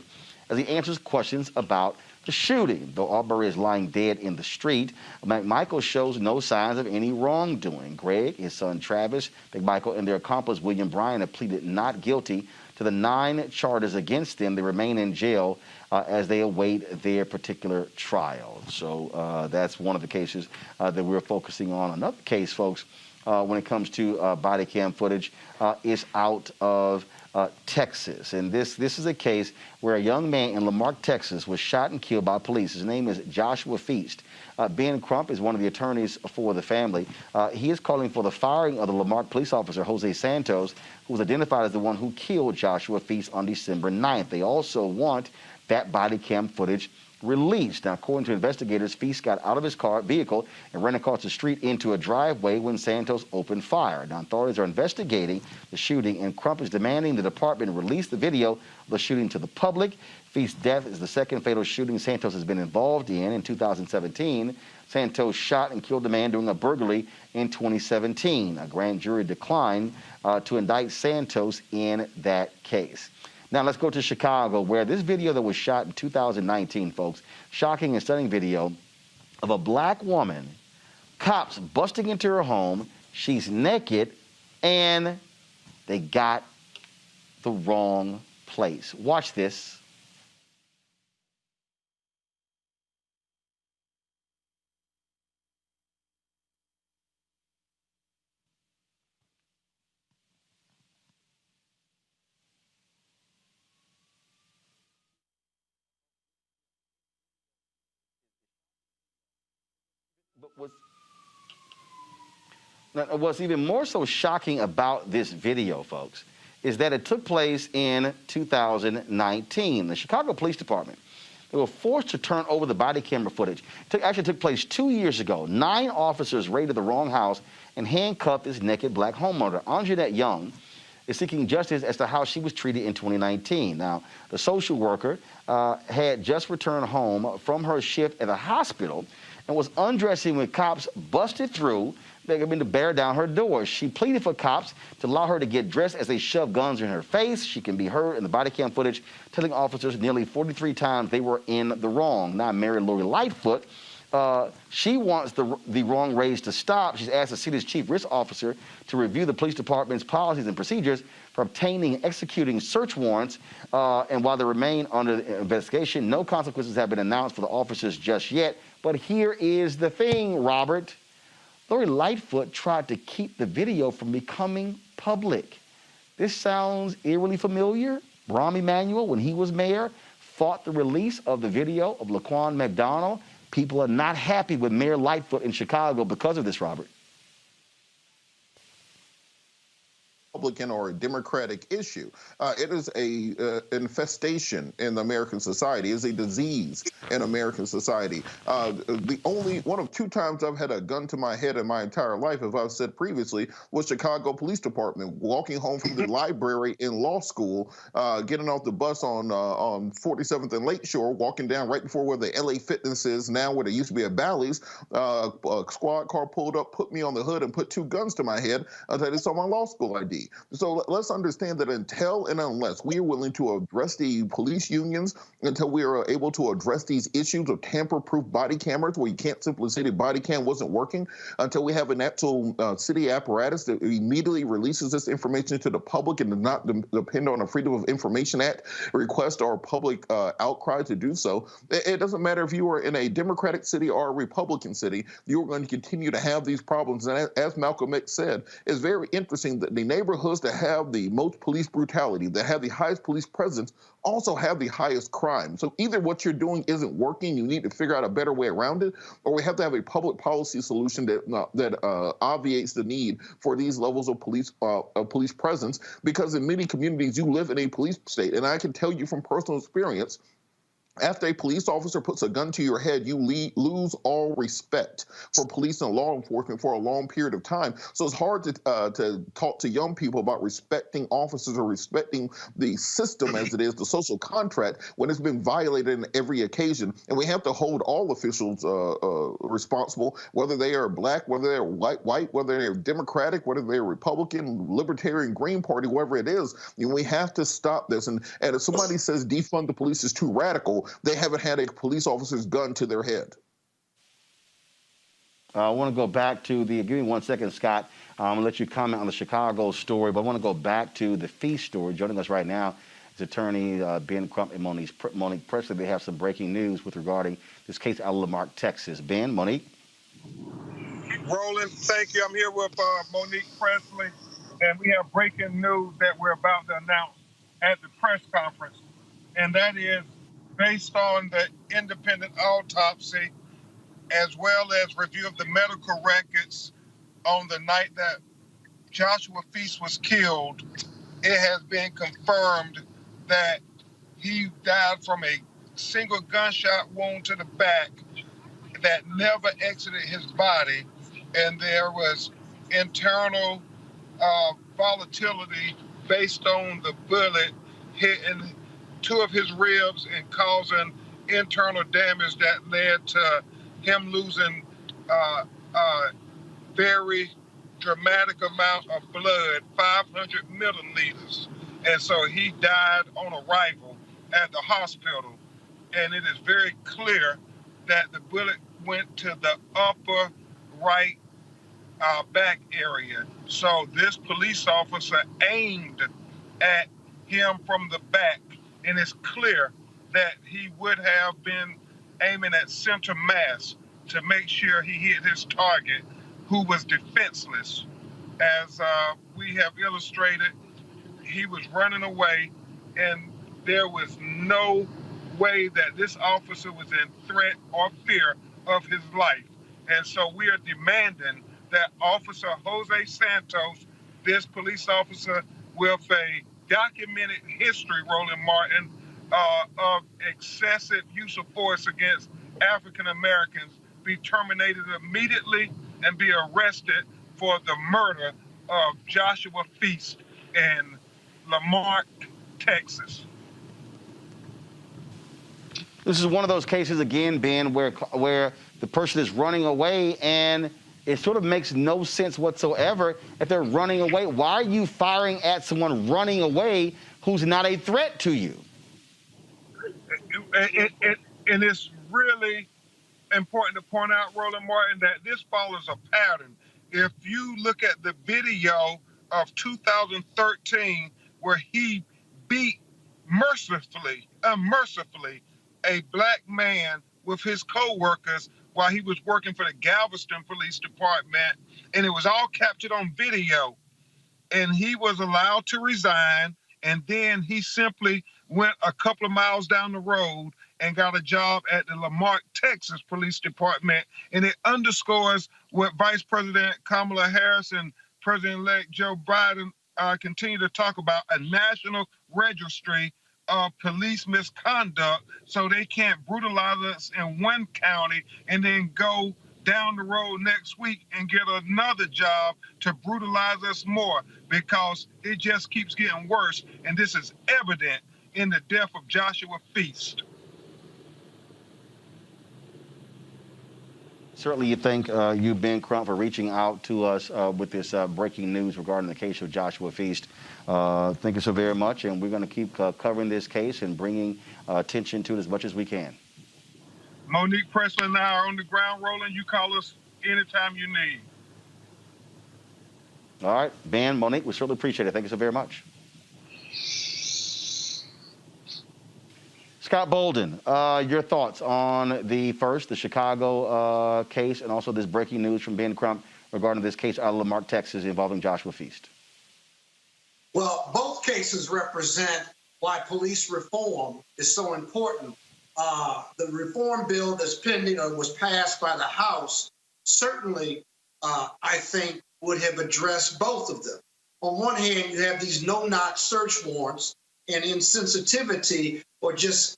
as he answers questions about the shooting. Though Arbery is lying dead in the street, McMichael shows no signs of any wrongdoing. Greg, his son Travis McMichael, and their accomplice William Bryan have pleaded not guilty to the 9 charges against them. They remain in jail as they await their particular trial. So that's one of the cases that we're focusing on. Another case, folks, when it comes to body cam footage, is out of Texas. And this is a case where a young man in Lamarck, Texas was shot and killed by police. His name is Joshua Feast. Ben Crump is one of the attorneys for the family. He is calling for the firing of the Lamarck police officer, Jose Santos, who was identified as the one who killed Joshua Feast on December 9th. They also want that body cam footage released. Now, according to investigators, Feast got out of his vehicle and ran across the street into a driveway when Santos opened fire. Now, authorities are investigating the shooting, and Crump is demanding the department release the video of the shooting to the public. Feast's death is the second fatal shooting Santos has been involved in. In 2017, Santos shot and killed a man during a burglary in 2017. A grand jury declined to indict Santos in that case. Now let's go to Chicago, where this video that was shot in 2019, folks, shocking and stunning video of a black woman, cops busting into her home. She's naked, and they got the wrong place. Watch this. What's even more so shocking about this video, folks, is that it took place in 2019. The Chicago Police Department, they were forced to turn over the body camera footage. It actually took place 2 years ago. 9 officers raided the wrong house and handcuffed this naked black homeowner. Anjanette Young is seeking justice as to how she was treated in 2019. Now, the social worker had just returned home from her shift at a hospital and was undressing when cops busted through, begging to bear down her door. She pleaded for cops to allow her to get dressed as they shoved guns in her face. She can be heard in the body cam footage telling officers nearly 43 times they were in the wrong. Now, Mary Lori Lightfoot, she wants the wrong raised to stop. She's asked the city's chief risk officer to review the police department's policies and procedures for obtaining and executing search warrants. And while they remain under investigation, no consequences have been announced for the officers just yet. But here is the thing, Robert. Lori Lightfoot tried to keep the video from becoming public. This sounds eerily familiar. Rahm Emanuel, when he was mayor, fought the release of the video of Laquan McDonald. People are not happy with Mayor Lightfoot in Chicago because of this, Robert.
Republican or a Democratic issue. It is a infestation in American society. It's a disease in American society. The only one of 2 times I've had a gun to my head in my entire life, as I've said previously, was Chicago Police Department. Walking home from the library in law school, getting off the bus on 47th and Lakeshore, walking down right before where the LA Fitness is now, where there used to be a Bally's. A squad car pulled up, put me on the hood, and put 2 guns to my head until they saw my law school ID. So let's understand that until and unless we are willing to address the police unions, until we are able to address these issues of tamper-proof body cameras where you can't simply say the body cam wasn't working, until we have an actual city apparatus that immediately releases this information to the public and does not depend on a Freedom of Information Act request or public outcry to do so, it doesn't matter if you are in a Democratic city or a Republican city, you are going to continue to have these problems. And as Malcolm X said, it's very interesting that the neighborhoods that have the most police brutality, that have the highest police presence, also have the highest crime. So either what you're doing isn't working, you need to figure out a better way around it, or we have to have a public policy solution that obviates the need for these levels of police presence, because in many communities you live in a police state. And I can tell you from personal experience, after a police officer puts a gun to your head, you lose all respect for police and law enforcement for a long period of time. So it's hard to talk to young people about respecting officers or respecting the system as it is, the social contract, when it's been violated in every occasion. And we have to hold all officials responsible, whether they are black, whether they're white, whether they're Democratic, whether they're Republican, Libertarian, Green Party, whatever it is. And we have to stop this. And if somebody says defund the police is too radical, they haven't had a police officer's gun to their head.
I want to go back to give me 1 second, Scott. I'm going to let you comment on the Chicago story, but I want to go back to the fee story. Joining us right now is attorney Ben Crump and Monique Presley. They have some breaking news regarding this case out of Lamarck, Texas. Ben, Monique.
Roland, thank you. I'm here with Monique Presley, and we have breaking news that we're about to announce at the press conference, and that is based on the independent autopsy, as well as review of the medical records on the night that Joshua Feast was killed, it has been confirmed that he died from a single gunshot wound to the back that never exited his body, and there was internal volatility based on the bullet hitting 2 of his ribs and causing internal damage that led to him losing very dramatic amount of blood, 500 milliliters. And so he died on arrival at the hospital. And it is very clear that the bullet went to the upper right back area. So this police officer aimed at him from the back. And it's clear that he would have been aiming at center mass to make sure he hit his target, who was defenseless. As we have illustrated, he was running away, and there was no way that this officer was in threat or fear of his life. And so we are demanding that Officer Jose Santos, this police officer with a documented history, Roland Martin, of excessive use of force against African Americans, be terminated immediately and be arrested for the murder of Joshua Feast in Lamarck, Texas.
This is one of those cases, again, Ben, where the person is running away and it sort of makes no sense whatsoever if they're running away. Why are you firing at someone running away who's not a threat to you?
And it's really important to point out, Roland Martin, that this follows a pattern. If you look at the video of 2013, where he beat unmercifully, a black man with his co-workers while he was working for the Galveston Police Department, and it was all captured on video. And he was allowed to resign, and then he simply went a couple of miles down the road and got a job at the Lamarck, Texas Police Department. And it underscores what Vice President Kamala Harris and President-elect Joe Biden continue to talk about, a national registry of police misconduct, so they can't brutalize us in one county and then go down the road next week and get another job to brutalize us more, because it just keeps getting worse. And this is evident in the death of Joshua Feast.
Certainly, you thank you, Ben Crump, for reaching out to us with this breaking news regarding the case of Joshua Feast. Thank you so very much, and we're going to keep covering this case and bringing attention to it as much as we can.
Monique Presley and I are on the ground, Roland. You call us anytime you need.
All right, Ben, Monique, we certainly appreciate it. Thank you so very much. Scott Bolden, your thoughts on the Chicago case, and also this breaking news from Ben Crump regarding this case out of Lamarck, Texas, involving Joshua Feast.
Well, both cases represent why police reform is so important. The reform bill that's pending or was passed by the House certainly, I think, would have addressed both of them. On one hand, you have these no-knock search warrants and insensitivity or just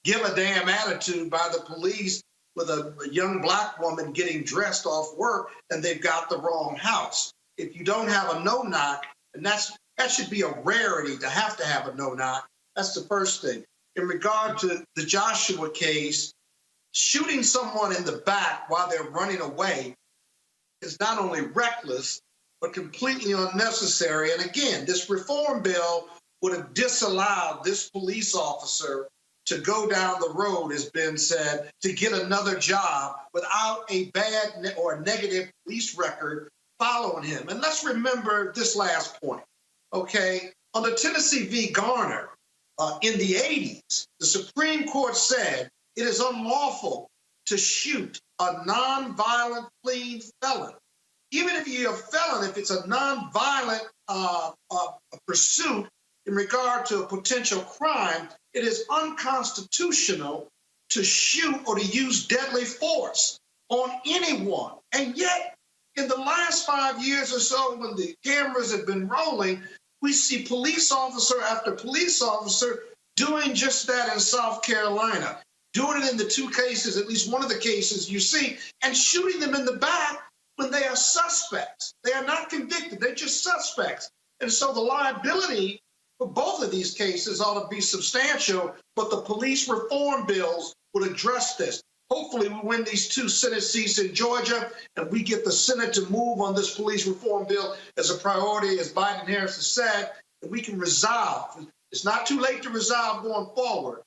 give a damn attitude by the police with a young black woman getting dressed off work and they've got the wrong house. If you don't have a no-knock, and that should be a rarity to have a no-knock, that's the first thing. In regard to the Joshua case, shooting someone in the back while they're running away is not only reckless, but completely unnecessary. And again, this reform bill would have disallowed this police officer to go down the road, as Ben said, to get another job without a bad or a negative police record following him. And let's remember this last point, okay? On the Tennessee v. Garner, in the 80s, the Supreme Court said it is unlawful to shoot a nonviolent fleeing felon. Even if you're a felon, if it's a nonviolent pursuit in regard to a potential crime, it is unconstitutional to shoot or to use deadly force on anyone. And yet, in the last 5 years or so, when the cameras have been rolling, we see police officer after police officer doing just that in South Carolina, doing it in the two cases, at least one of the cases you see, and shooting them in the back when they are suspects. They are not convicted, they're just suspects. And so the liability for both of these cases ought to be substantial, but the police reform bills would address this. Hopefully we win these 2 Senate seats in Georgia and we get the Senate to move on this police reform bill as a priority, as Biden and Harris have said, and we can resolve. It's not too late to resolve going forward.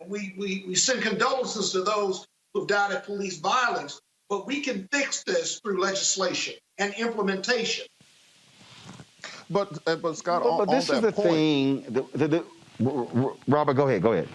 We send condolences to those who've died of police violence, but we can fix this through legislation and implementation.
But Scott,
but this is the thing. Robert, go ahead.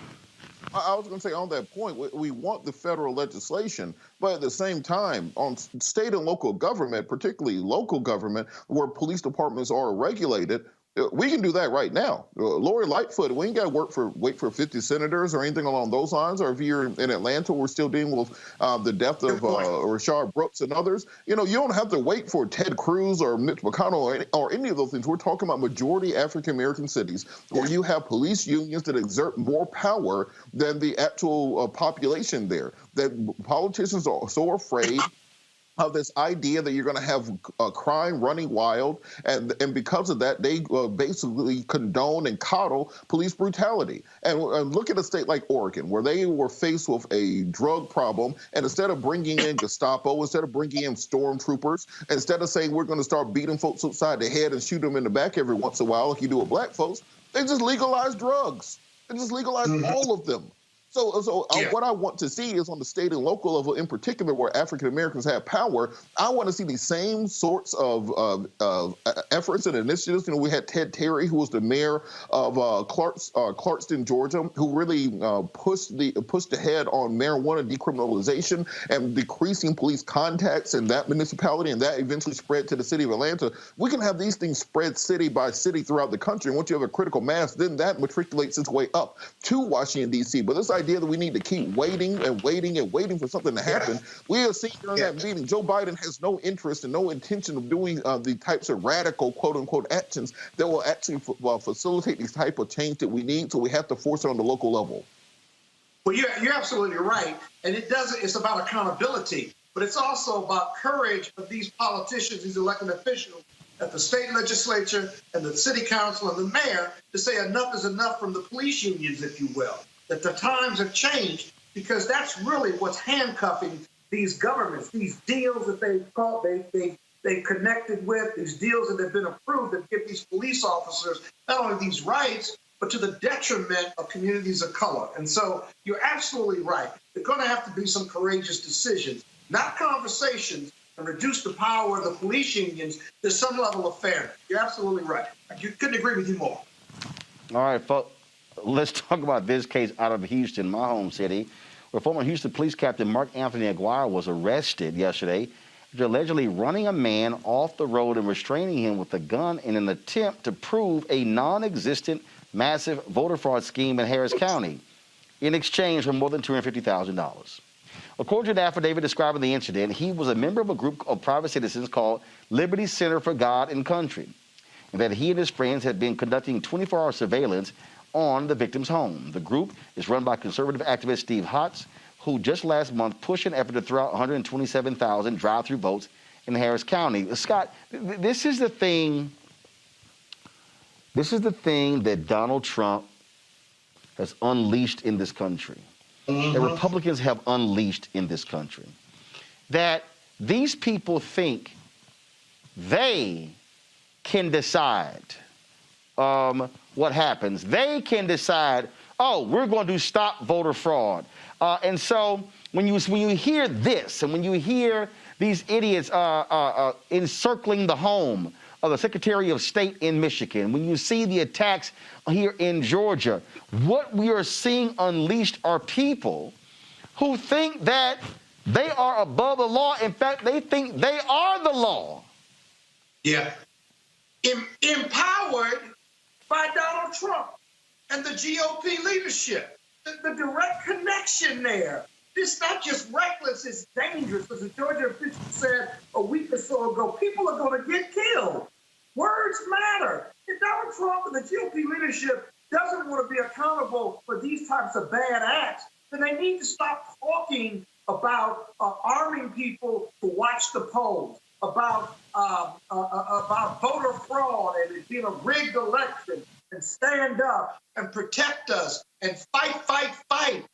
I was going to say, on that point, we want the federal legislation, but at the same time, on state and local government, particularly local government, where police departments are regulated, We can do that right now. Lori Lightfoot, we ain't got to wait for 50 senators or anything along those lines. Or if you're in Atlanta, we're still dealing with the death of Rashard Brooks and others. You don't have to wait for Ted Cruz or Mitch McConnell or any of those things. We're talking about majority African-American cities where you have police unions that exert more power than the actual population there. That politicians are so afraid of this idea that you're going to have crime running wild, and because of that, they basically condone and coddle police brutality. And look at a state like Oregon, where they were faced with a drug problem, and instead of bringing in Gestapo, instead of bringing in stormtroopers, instead of saying we're going to start beating folks upside the head and shoot them in the back every once in a while, like you do with black folks, they just legalized drugs. They just legalized all of them. So what I want to see is on the state and local level in particular, where African Americans have power, I want to see these same sorts of efforts and initiatives. We had Ted Terry, who was the mayor of Clarkston, Georgia, who really pushed ahead on marijuana decriminalization and decreasing police contacts in that municipality, and that eventually spread to the city of Atlanta. We can have these things spread city by city throughout the country, and once you have a critical mass, then that matriculates its way up to Washington, D.C. But this idea that we need to keep waiting for something to happen. We have seen during that meeting, Joe Biden has no interest and no intention of doing the types of radical, quote unquote, actions that will actually facilitate these type of change that we need. So we have to force it on the local level.
Well, you're absolutely right. And it's about accountability, but it's also about courage of these politicians, these elected officials at the state legislature and the city council and the mayor to say enough is enough from the police unions, if you will. That the times have changed, because that's really what's handcuffing these governments, these deals that they've connected with, these deals that have been approved that give these police officers not only these rights, but to the detriment of communities of color. And so you're absolutely right. There's going to have to be some courageous decisions, not conversations, and reduce the power of the police unions to some level of fairness. You're absolutely right. I couldn't agree with you more.
All right, folks. Let's talk about this case out of Houston, my home city, where former Houston Police Captain Mark Anthony Aguirre was arrested yesterday after allegedly running a man off the road and restraining him with a gun in an attempt to prove a non-existent massive voter fraud scheme in Harris County in exchange for more than $250,000. According to an affidavit describing the incident, he was a member of a group of private citizens called Liberty Center for God and Country, and that he and his friends had been conducting 24-hour surveillance on the victim's home. The group is run by conservative activist Steve Halts, who just last month pushed an effort to throw out 127,000 drive-through votes in Harris County. Scott, this is the thing that Donald Trump has unleashed in this country, that Republicans have unleashed in this country, that these people think they can decide what happens. They can decide, oh, we're going to stop voter fraud. And so when you hear this, and when you hear these idiots encircling the home of the Secretary of State in Michigan, when you see the attacks here in Georgia, what we are seeing unleashed are people who think that they are above the law. In fact, they think they are the law.
Yeah. Empowered by Donald Trump and the GOP leadership. The direct connection there. It's not just reckless, it's dangerous. As the Georgia official said a week or so ago, people are going to get killed. Words matter. If Donald Trump and the GOP leadership doesn't want to be accountable for these types of bad acts, then they need to stop talking about arming people to watch the polls, about voter fraud and it being a rigged election, and stand up and protect us and fight.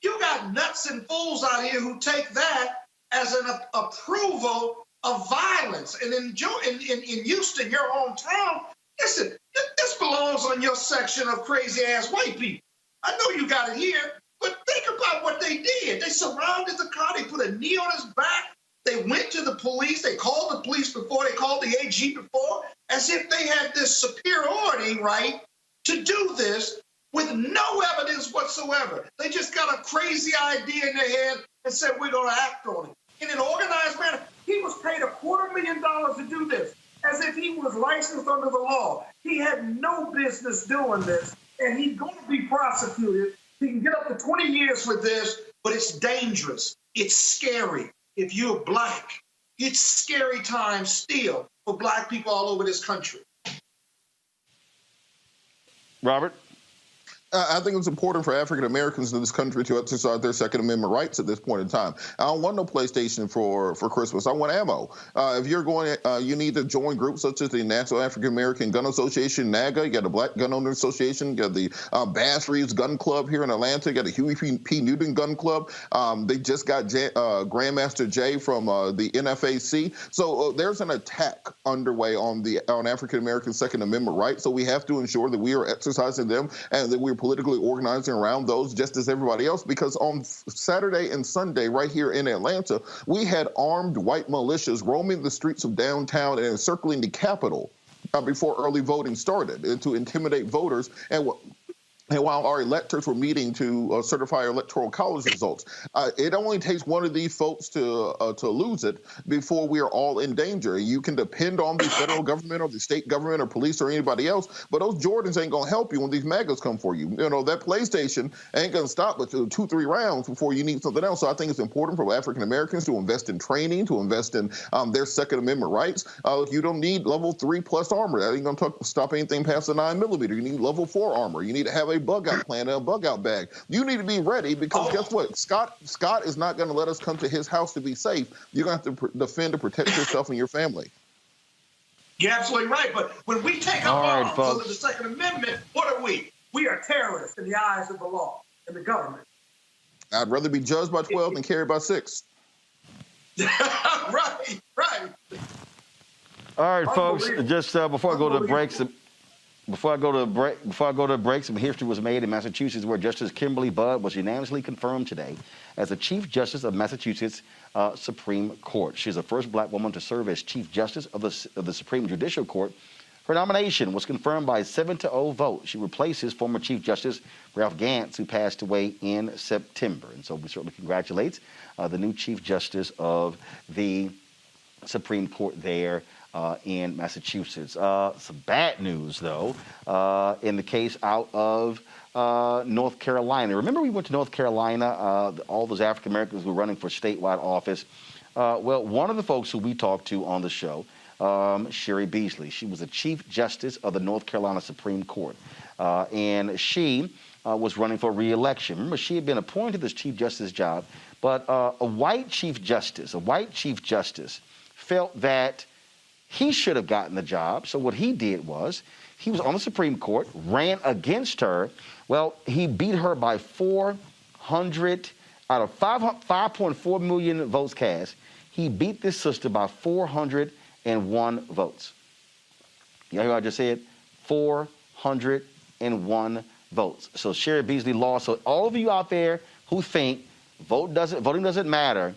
You got nuts and fools out here who take that as an approval of violence. And in Houston, your hometown, listen, this belongs on your section of crazy-ass white people. I know you got it here, but think about what they did. They surrounded the car. They put a knee on his back. They went to the police. They called the police before. They called the AG before, as if they had this superiority right to do this with no evidence whatsoever. They just got a crazy idea in their head and said, we're going to act on it. In an organized manner, he was paid $250,000 to do this, as if he was licensed under the law. He had no business doing this, and he's going to be prosecuted. He can get up to 20 years for this, but it's dangerous. It's scary. If you're black, it's scary times still for black people all over this country.
Robert?
I think it's important for African Americans in this country to exercise their Second Amendment rights at this point in time. I don't want no PlayStation for Christmas. I want ammo. If you're going, you need to join groups such as the National African American Gun Association, NAGA. You got the Black Gun Owner Association. You got the Bass Reeves Gun Club here in Atlanta. You got the Huey P. Newton Gun Club. They just got Grandmaster Jay from the NFAC. So there's an attack underway on African American Second Amendment rights. So we have to ensure that we are exercising them and that we're politically organizing around those just as everybody else, because on Saturday and Sunday right here in Atlanta, we had armed white militias roaming the streets of downtown and encircling the Capitol before early voting started and to intimidate voters. And while our electors were meeting to certify electoral college results, it only takes one of these folks to lose it before we are all in danger. You can depend on the federal government or the state government or police or anybody else, but those Jordans ain't going to help you when these MAGAs come for you. You know, that PlayStation ain't going to stop but 2-3 rounds before you need something else. So I think it's important for African Americans to invest in training, to invest in their Second Amendment rights. You don't need level 3+ armor. That ain't going to stop anything past the 9mm. You need level 4 armor. You need to have a bug-out plan and a bug-out bag. You need to be ready because guess what? Scott is not going to let us come to his house to be safe. You're going to have to defend and protect yourself and your family.
You're absolutely right. But when we take up arms under the Second Amendment, what are we? We are terrorists in the eyes of the law and the government.
I'd rather be judged by 12 than carried by 6.
Right.
All right, folks. Just before I go to breaks. Before I go to break, some history was made in Massachusetts where Justice Kimberly Budd was unanimously confirmed today as the Chief Justice of Massachusetts Supreme Court. She's the first black woman to serve as Chief Justice of the Supreme Judicial Court. Her nomination was confirmed by a 7-0 vote. She replaces former Chief Justice Ralph Gantz, who passed away in September. And so we certainly congratulate the new Chief Justice of the Supreme Court there in Massachusetts. Some bad news, though, in the case out of North Carolina. Remember we went to North Carolina, all those African Americans who were running for statewide office. Well, one of the folks who we talked to on the show, Sherry Beasley, she was the Chief Justice of the North Carolina Supreme Court. And she was running for re-election. Remember, she had been appointed to this Chief Justice job, but a white Chief Justice felt that he should have gotten the job. So what he did was, he was on the Supreme Court, ran against her. Well, he beat her by 400 out of 5.4 million votes cast. He beat this sister by 401 votes. You hear what I just said? 401 votes. So Sherry Beasley lost. So all of you out there who think voting doesn't matter,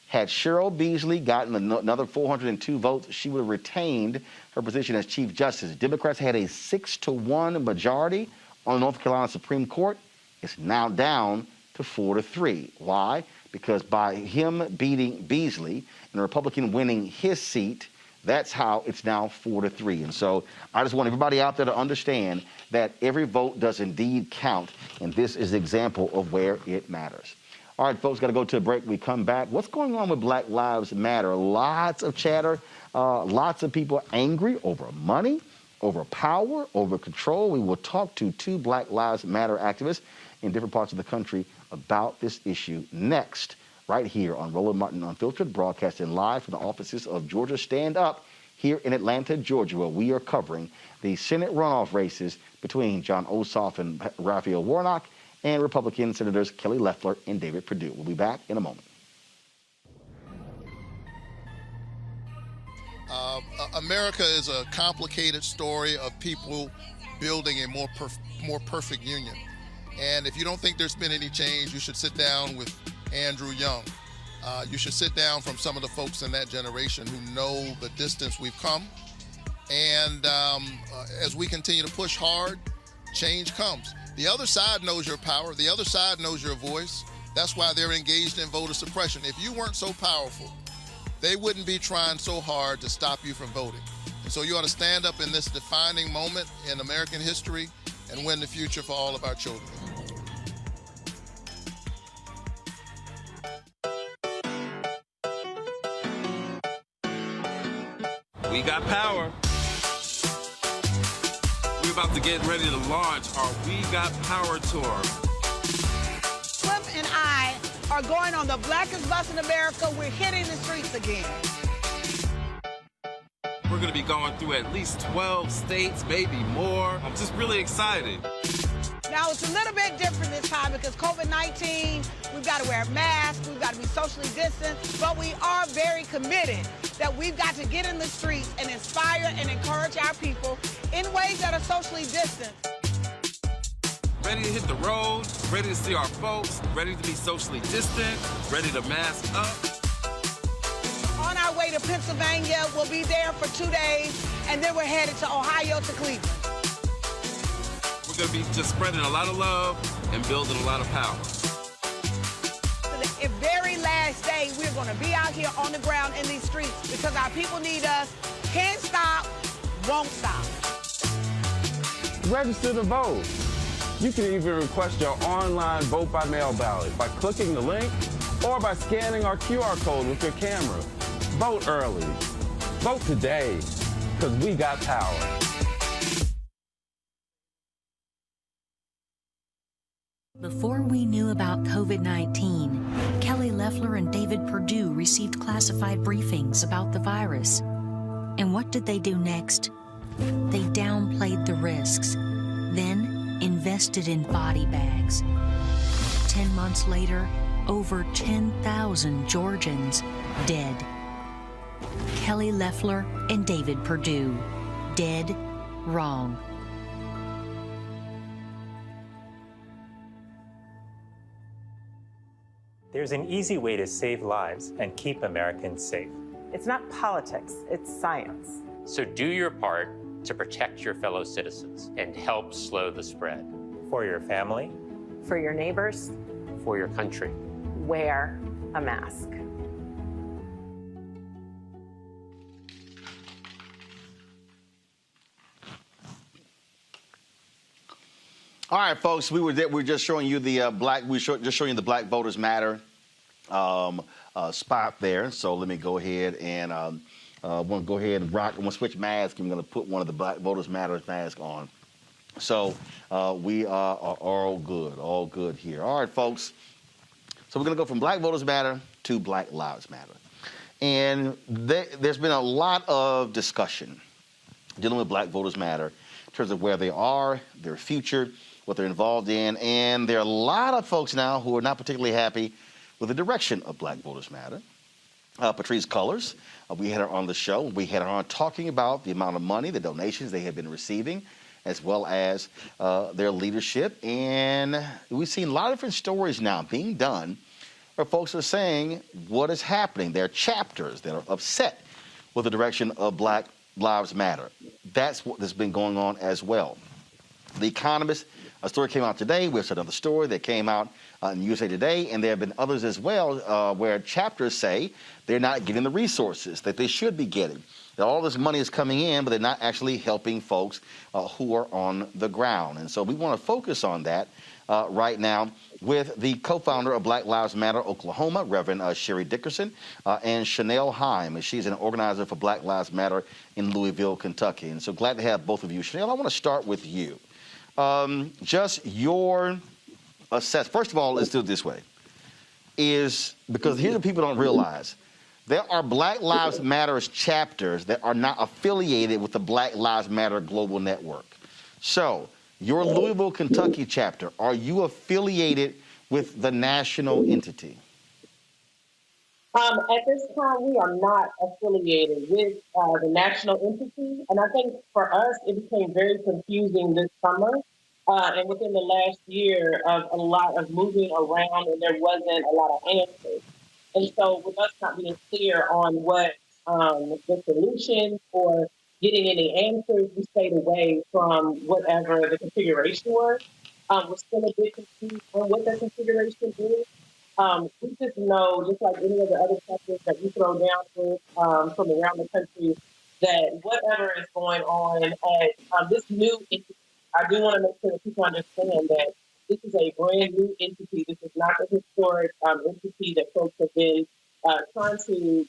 had Cheryl Beasley gotten another 402 votes, she would have retained her position as Chief Justice. Democrats had a 6-1 majority on the North Carolina Supreme Court. It's now down to 4-3. Why? Because by him beating Beasley and the Republican winning his seat, that's how it's now 4-3. And so I just want everybody out there to understand that every vote does indeed count, and this is an example of where it matters. All right, folks, got to go to a break. We come back. What's going on with Black Lives Matter? Lots of chatter, lots of people angry over money, over power, over control. We will talk to 2 Black Lives Matter activists in different parts of the country about this issue next, right here on Roland Martin Unfiltered, broadcasting live from the offices of Georgia Stand Up here in Atlanta, Georgia, where we are covering the Senate runoff races between John Ossoff and Raphael Warnock and Republican Senators Kelly Loeffler and David Perdue. We'll be back in a moment.
America is a complicated story of people building a more perfect union. And if you don't think there's been any change, you should sit down with Andrew Young. You should sit down from some of the folks in that generation who know the distance we've come. And as we continue to push hard, change comes. The other side knows your power. The other side knows your voice. That's why they're engaged in voter suppression. If you weren't so powerful, they wouldn't be trying so hard to stop you from voting. And So you ought to stand up in this defining moment in American history and win the future for all of our children.
We got power. We're about to get ready to launch our We Got Power tour.
Flip and I are going on the blackest bus in America. We're hitting the streets again.
We're going to be going through at least 12 states, maybe more. I'm just really excited.
Now, it's a little bit different this time because COVID-19, we've got to wear masks, we've got to be socially distanced, but we are very committed that we've got to get in the streets and inspire and encourage our people in ways that are socially distant.
Ready to hit the road, ready to see our folks, ready to be socially distant, ready to mask up.
On our way to Pennsylvania, we'll be there for 2 days, and then we're headed to Ohio to Cleveland.
We're going to be just spreading a lot of love and building a lot of power.
The very last day, we're going to be out here on the ground in these streets because our people need us. Can't stop, won't stop.
Register to vote. You can even request your online vote by mail ballot by clicking the link or by scanning our QR code with your camera. Vote early. Vote today, because we got power.
Before we knew about COVID-19, Kelly Loeffler and David Perdue received classified briefings about the virus. And what did they do next? They downplayed the risks, then invested in body bags. 10 months later, over 10,000 Georgians dead. Kelly Loeffler and David Perdue, dead wrong.
There's an easy way to save lives and keep Americans safe.
It's not politics, it's science.
So do your part to protect your fellow citizens and help slow the spread.
For your family,
For your neighbors,
For your country.
wear a mask.
All right, folks, we were just showing you the just showing you the Black Voters Matter spot there. So let me go ahead and want to go ahead and rock. I'm gonna switch masks. I'm gonna put one of the Black Voters Matter masks on. So we are all good here. All right, folks. So we're gonna go from Black Voters Matter to Black Lives Matter, and there's been a lot of discussion dealing with Black Voters Matter in terms of where they are, their future, what they're involved in, and there are a lot of folks now who are not particularly happy with the direction of Black Voters Matter. Patrice Cullors, we had her on the show. We had her on talking about the amount of money, the donations they have been receiving, as well as their leadership. And we've seen a lot of different stories now being done where folks are saying what is happening. There are chapters that are upset with the direction of Black Lives Matter. That's what has been going on as well. The Economist, a story came out today. We have another story that came out in USA Today, and there have been others as well where chapters say they're not getting the resources that they should be getting. That all this money is coming in, but they're not actually helping folks who are on the ground. And so we want to focus on that right now with the co-founder of Black Lives Matter Oklahoma, Reverend Sherry Dickerson, and Chanel Heim. And she's an organizer for Black Lives Matter in Louisville, Kentucky. And so glad to have both of you. Chanel, I want to start with you. Just your assess. First of all, let's do it this way. Because here's what people don't realize. There are Black Lives Matter chapters that are not affiliated with the Black Lives Matter Global Network. So your Louisville, Kentucky chapter, are you affiliated with the national entity?
At this time, we are not affiliated with the national entity. And I think for us, it became very confusing this summer. And within the last year of a lot of moving around, and there wasn't a lot of answers. And so with us not being clear on what the solution or getting any answers, we stayed away from whatever the configuration was. We're still a bit confused on what the configuration is. We just know, just like any of the other sectors that we throw down with from around the country, that whatever is going on at this new entity, I do want to make sure that people understand that this is a brand new entity. This is not the historic entity that folks have been trying to,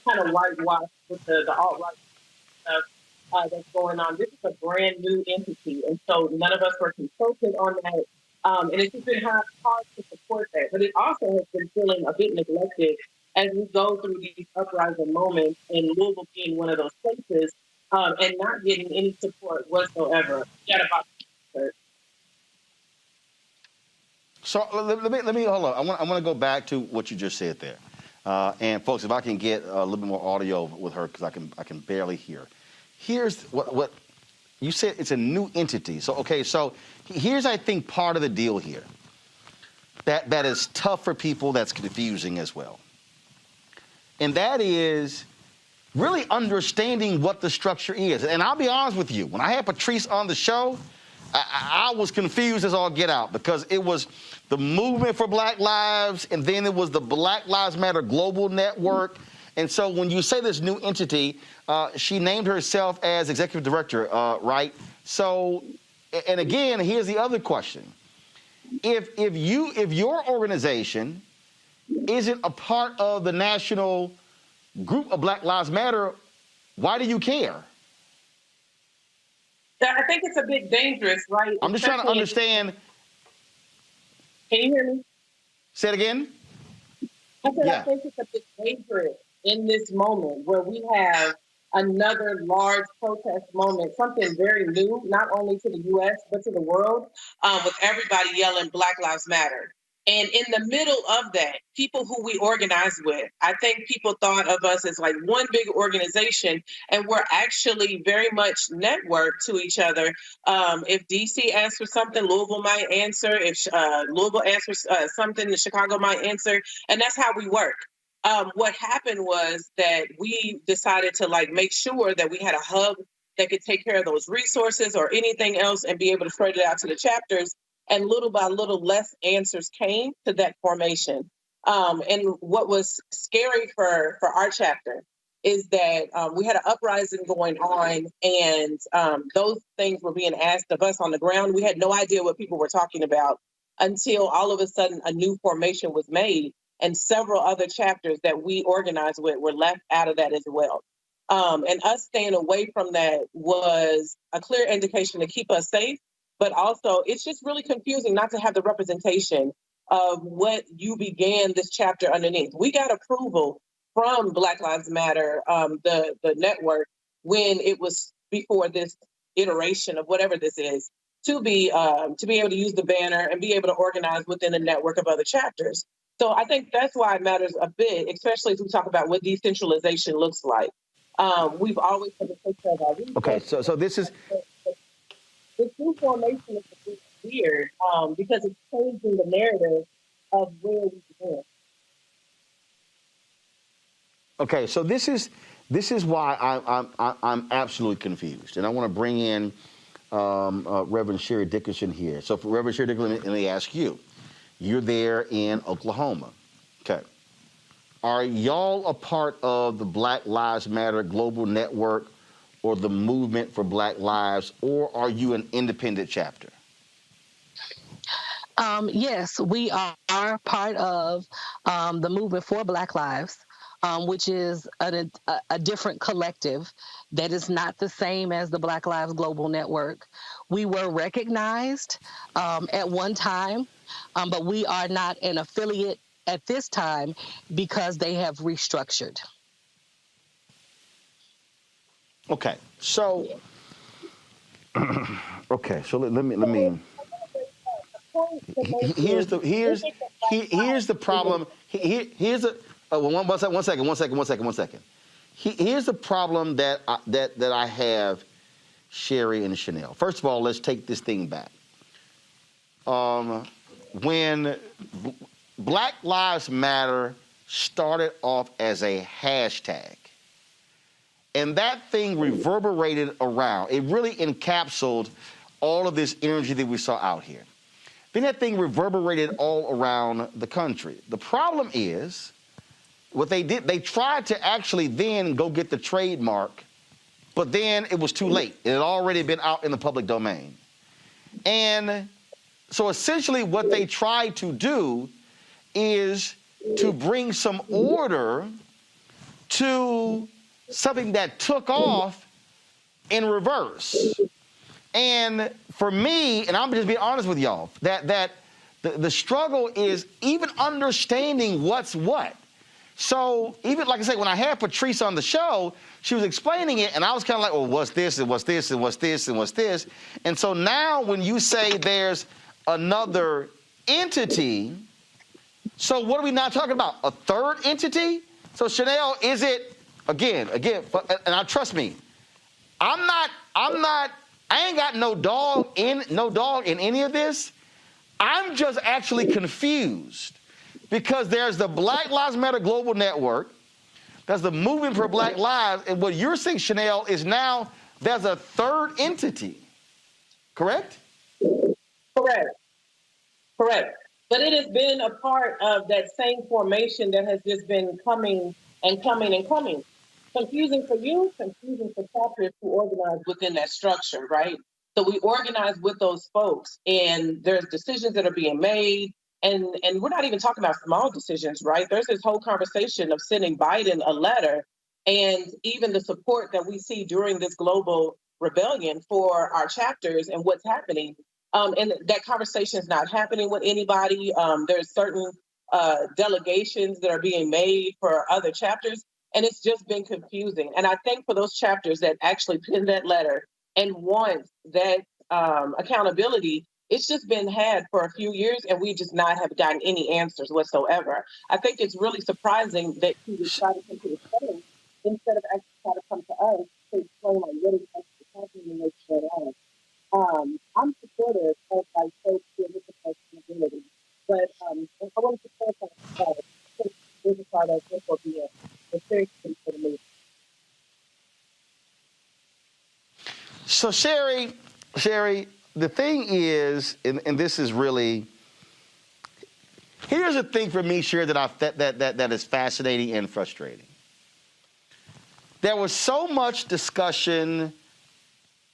kind of whitewash with the alt-right stuff that's going on. This is a brand new entity, and so none of us were consulted on that. And it's just been hard to support that. But it also has been feeling a bit neglected as we go through these uprising moments, and Louisville being one of those places, and not getting any support whatsoever. Forget about it.
So let me hold on. I want to go back to what you just said there. And folks, if I can get a little bit more audio with her, because I can barely hear. Here's what you said. It's a new entity. So okay. So here's, I think, part of the deal here. That is tough for people. That's confusing as well. And that is really understanding what the structure is. And I'll be honest with you. When I had Patrice on the show, I was confused as all get out, because it was the movement for Black Lives, and then it was the Black Lives Matter Global Network. And so when you say this new entity, she named herself as executive director, right? So, and again, here's the other question. If your organization isn't a part of the national group of Black Lives Matter, why do you care?
I think it's a bit dangerous, right?
I'm just trying to understand.
Can you hear me?
Say it again.
I said, I think it's a bit dangerous in this moment where we have another large protest moment, something very new, not only to the U.S., but to the world, with everybody yelling Black Lives Matter. And in the middle of that, people who we organize with, I think people thought of us as like one big organization, and we're actually very much networked to each other. If DC asks for something, Louisville might answer. If Louisville answers something, Chicago might answer. And that's how we work. What happened was that we decided to make sure that we had a hub that could take care of those resources or anything else and be able to spread it out to the chapters. And little by little, less answers came to that formation. And what was scary for our chapter is that we had an uprising going on, and those things were being asked of us on the ground. We had no idea what people were talking about until all of a sudden a new formation was made, and several other chapters that we organized with were left out of that as well. And us staying away from that was a clear indication to keep us safe. But also, it's just really confusing not to have the representation of what you began this chapter underneath. We got approval from Black Lives Matter, the network, when it was before this iteration of whatever this is, to be able to use the banner and be able to organize within a network of other chapters. So I think that's why it matters a bit, especially as we talk about what decentralization looks like. We've always had to take care of our resources.
Okay, so this is...
This new formation is a bit weird because it's changing the narrative of where we begin.
Okay, so this is why I'm absolutely confused, and I want to bring in Reverend Sherry Dickerson here. So, for Reverend Sherry Dickerson, let me ask you: you're there in Oklahoma, okay? Are y'all a part of the Black Lives Matter Global Network, or the Movement for Black Lives, or are you an independent chapter?
Yes, we are part of the Movement for Black Lives, which is a different collective that is not the same as the Black Lives Global Network. We were recognized at one time, but we are not an affiliate at this time because they have restructured.
Okay, so let me. Here's the problem. Here's one second. Here's the problem that I have, Sherry and Chanel. First of all, let's take this thing back. When Black Lives Matter started off as a hashtag, and that thing reverberated around. It really encapsulated all of this energy that we saw out here. Then that thing reverberated all around the country. The problem is what they did, they tried to actually then go get the trademark, but then it was too late. It had already been out in the public domain. And so essentially what they tried to do is to bring some order to something that took off in reverse. And for me, and I'm just being honest with y'all, that the struggle is even understanding what's what. So even, like I said, when I had Patrice on the show, she was explaining it, and I was kind of like, well, what's this, and what's this, and what's this, and what's this? And so now when you say there's another entity, so what are we not talking about? A third entity? So Chanel, is it, again, and trust me, I ain't got no dog in any of this. I'm just actually confused because there's the Black Lives Matter Global Network, there's the Movement for Black Lives, and what you're saying, Chanel, is now there's a third entity, correct?
Correct. But it has been a part of that same formation that has just been coming and coming and coming. Confusing for you, confusing for chapters who organize within that structure, right? So we organize with those folks, and there's decisions that are being made, and we're not even talking about small decisions, right? There's this whole conversation of sending Biden a letter, and even the support that we see during this global rebellion for our chapters and what's happening. And that conversation is not happening with anybody. There's certain delegations that are being made for other chapters, and it's just been confusing. And I think for those chapters that actually penned that letter and want that accountability, it's just been had for a few years, and we just not have gotten any answers whatsoever. I think it's really surprising that he would try to come to the show instead of actually try to come to us to explain like what is actually happening and what's going on. I'm supportive of like folks who are looking for accountability, but I want to clarify that this is part of this will be a serious thing for the movement.
So Sherry, the thing is, and this is really, here's the thing for me, Sherry, that is fascinating and frustrating. There was so much discussion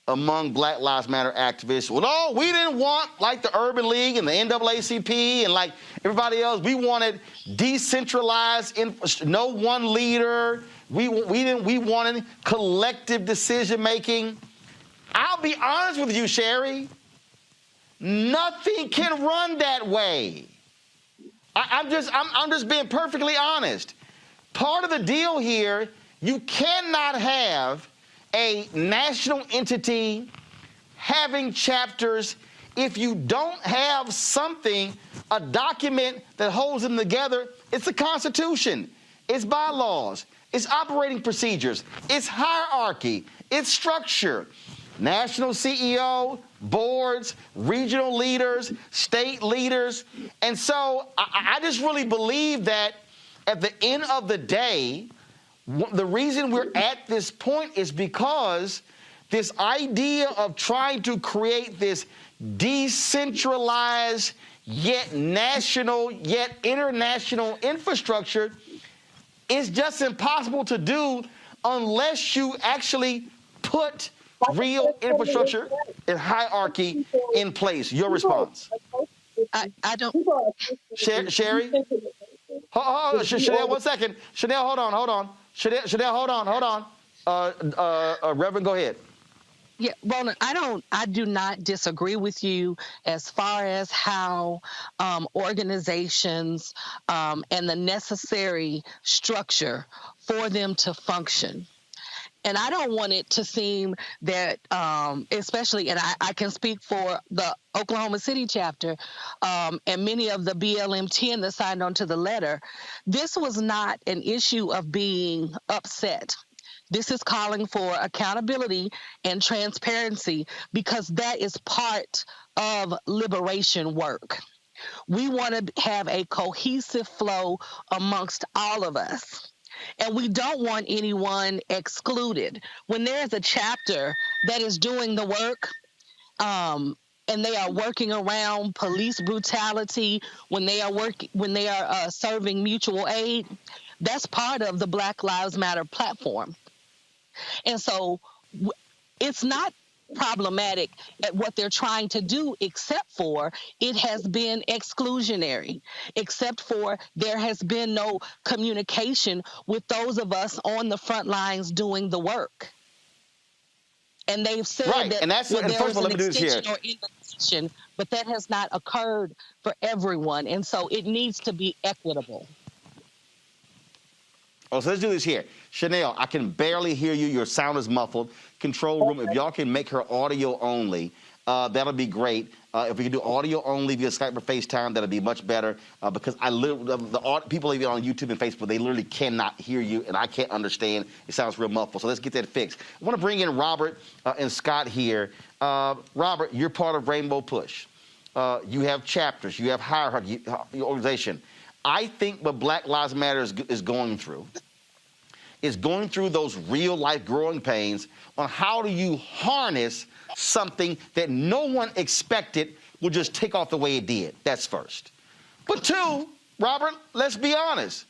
among Black Lives Matter activists. Well, no, we didn't want like the Urban League and the NAACP and like everybody else. We wanted decentralized, no one leader. We wanted collective decision making. I'll be honest with you, Sherry. Nothing can run that way. I'm just being perfectly honest. Part of the deal here, you cannot have a national entity having chapters if you don't have something, a document that holds them together. It's the Constitution, it's bylaws, it's operating procedures, it's hierarchy, it's structure. National CEO, boards, regional leaders, state leaders. And so I just really believe that at the end of the day, the reason we're at this point is because this idea of trying to create this decentralized, yet national, yet international infrastructure is just impossible to do unless you actually put real infrastructure and hierarchy in place. Your response?
I don't.
Sherry? Chanel, 1 second. Chanel, hold on. Chanel, hold on. Reverend, go ahead.
Yeah, Roland, I do not disagree with you as far as how organizations and the necessary structure for them to function. And I don't want it to seem that, especially, and I can speak for the Oklahoma City chapter and many of the BLM 10 that signed on to the letter, this was not an issue of being upset. This is calling for accountability and transparency because that is part of liberation work. We want to have a cohesive flow amongst all of us. And we don't want anyone excluded. When there's a chapter that is doing the work and they are working around police brutality, when they are serving mutual aid, That's part of the Black Lives Matter platform. And so it's not problematic at what they're trying to do, except for it has been exclusionary, except for there has been no communication with those of us on the front lines doing the work. And they've said
Right,
that
and that's
there
and first
was
of all,
an
let me do this here.
extension or invitation, but that has not occurred for everyone. And so it needs to be equitable.
Oh, so let's do this here. Chanel, I can barely hear you. Your sound is muffled. Control room, if y'all can make her audio only, that'll be great. If we can do audio only via Skype or FaceTime, that'll be much better because the people even on YouTube and Facebook, they literally cannot hear you, and I can't understand. It sounds real muffled. So let's get that fixed. I want to bring in Robert and Scott here. Robert, you're part of Rainbow Push. You have chapters. You have hierarchy, your organization. I think what Black Lives Matter is going through those real-life growing pains on how do you harness something that no one expected would just take off the way it did. That's first. But two, Robert, let's be honest.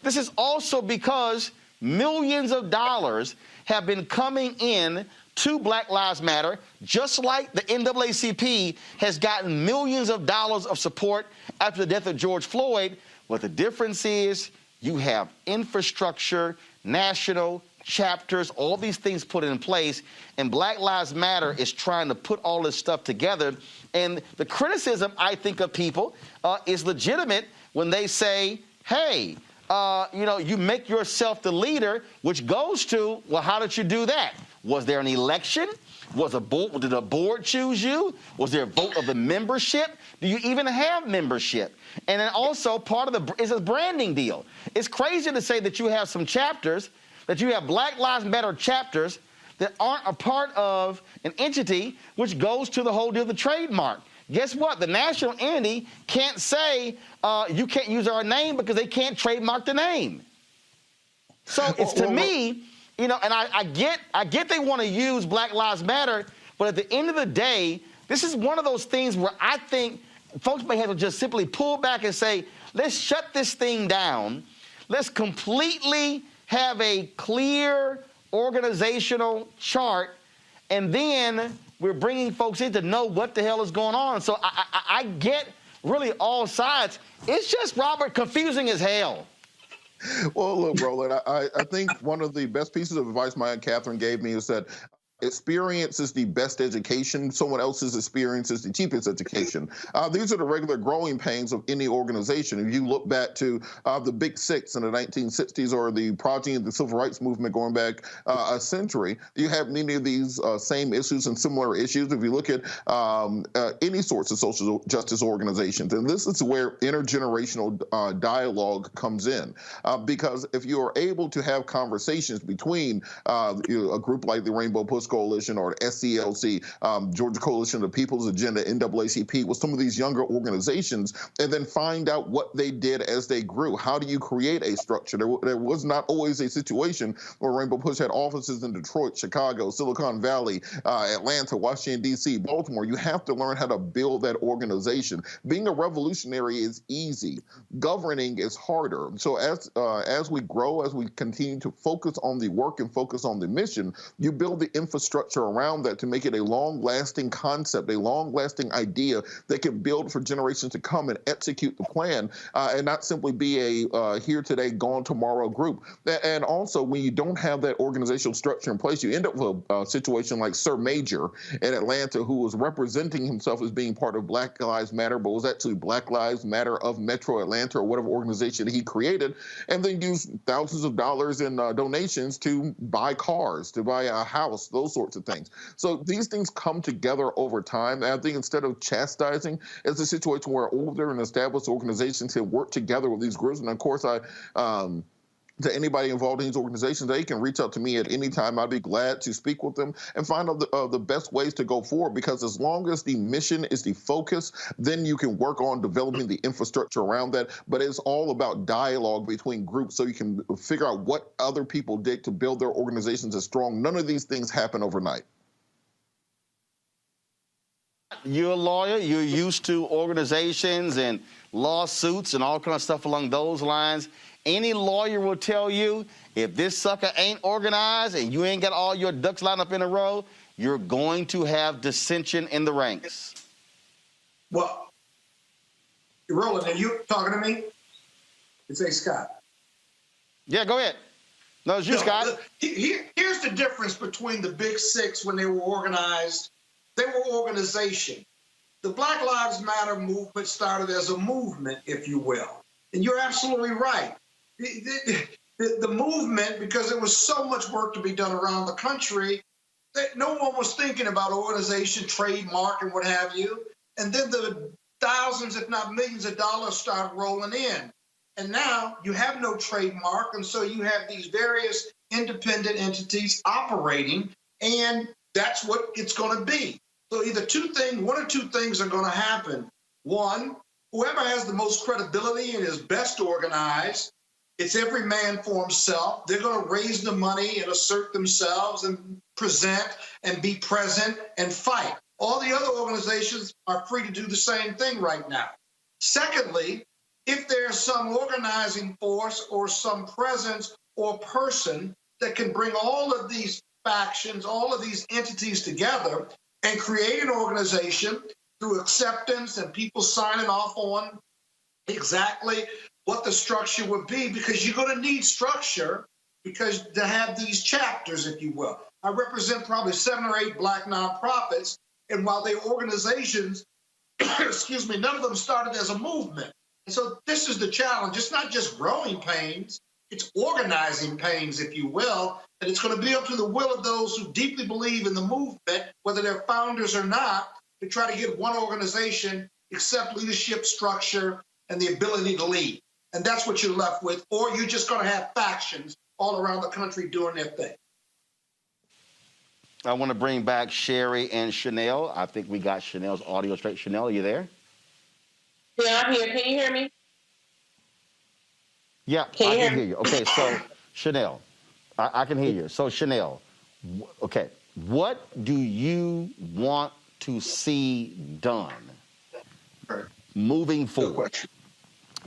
This is also because millions of dollars have been coming in to Black Lives Matter, just like the NAACP has gotten millions of dollars of support after the death of George Floyd. What the difference is, you have infrastructure, national chapters, all these things put in place, and Black Lives Matter is trying to put all this stuff together. And the criticism, I think, of people is legitimate when they say, hey, you make yourself the leader, which goes to, well, how did you do that? Was there an election? Did a board choose you? Was there a vote of the membership? Do you even have membership? And then also part of it's a branding deal. It's crazy to say that you have some chapters, that you have Black Lives Matter chapters that aren't a part of an entity which goes to the whole deal of the trademark. Guess what? The national entity can't say you can't use our name because they can't trademark the name. So it's to me, and I get they want to use Black Lives Matter, but at the end of the day, this is one of those things where I think folks may have to just simply pull back and say, let's shut this thing down. Let's completely have a clear organizational chart, and then we're bringing folks in to know what the hell is going on. So I get really all sides. It's just, Robert, confusing as hell.
Well, look, Roland, I think one of the best pieces of advice my Aunt Catherine gave me is that experience is the best education. Someone else's experience is the cheapest education. These are the regular growing pains of any organization. If you look back to the Big Six in the 1960s or the progeny of the Civil Rights Movement going back a century, you have many of these same issues and similar issues. If you look at any sorts of social justice organizations, and this is where intergenerational dialogue comes in. Because if you are able to have conversations between a group like the Rainbow Push Coalition or the SCLC, Georgia Coalition of the People's Agenda, NAACP, with some of these younger organizations, and then find out what they did as they grew. How do you create a structure? There was not always a situation where Rainbow Push had offices in Detroit, Chicago, Silicon Valley, Atlanta, Washington, D.C., Baltimore. You have to learn how to build that organization. Being a revolutionary is easy. Governing is harder. So as we grow, as we continue to focus on the work and focus on the mission, you build the infrastructure around that to make it a long-lasting concept, a long-lasting idea that can build for generations to come and execute the plan, and not simply be a here today, gone tomorrow group. And also, when you don't have that organizational structure in place, you end up with a situation like Sir Major in Atlanta, who was representing himself as being part of Black Lives Matter, but was actually Black Lives Matter of Metro Atlanta or whatever organization he created, and then used thousands of dollars in donations to buy cars, to buy a house, those sorts of things. So these things come together over time. And I think instead of chastising, it's a situation where older and established organizations can work together with these groups. And of course, to anybody involved in these organizations, they can reach out to me at any time. I'd be glad to speak with them and find out the best ways to go forward, because as long as the mission is the focus, then you can work on developing the infrastructure around that. But it's all about dialogue between groups so you can figure out what other people did to build their organizations as strong. None of these things happen overnight.
You're a lawyer. You're used to organizations and lawsuits and all kinds of stuff along those lines. Any lawyer will tell you if this sucker ain't organized and you ain't got all your ducks lined up in a row, you're going to have dissension in the ranks.
Well, Roland, are you talking to me? It's A. Scott.
Yeah, go ahead. No, it's you, Scott.
Here's the difference between the Big Six when they were organized. They were organization. The Black Lives Matter movement started as a movement, if you will. And you're absolutely right. The movement, because there was so much work to be done around the country, that no one was thinking about organization, trademark, and what have you. And then the thousands, if not millions of dollars started rolling in. And now you have no trademark, and so you have these various independent entities operating, and that's what it's going to be. So either one or two things are going to happen. One, whoever has the most credibility and is best organized, it's every man for himself. They're going to raise the money and assert themselves and present and be present and fight. All the other organizations are free to do the same thing right now. Secondly, if there's some organizing force or some presence or person that can bring all of these factions, all of these entities together and create an organization through acceptance and people signing off on exactly what the structure would be, because you're going to need structure because to have these chapters, if you will. I represent probably 7 or 8 Black nonprofits, and while they're organizations, excuse me, none of them started as a movement. And so this is the challenge. It's not just growing pains, it's organizing pains, if you will, and it's going to be up to the will of those who deeply believe in the movement, whether they're founders or not, to try to get one organization, accept leadership structure and the ability to lead. And that's what you're left with, or you're just going to have factions all around the country doing their thing.
I want to bring back Sherry and Chanel. I think we got Chanel's audio straight. Chanel, are you there?
Yeah, I'm here. Can you hear me?
Yeah, I can hear you. Okay, so Chanel, I can hear you. So Chanel, okay, what do you want to see done moving forward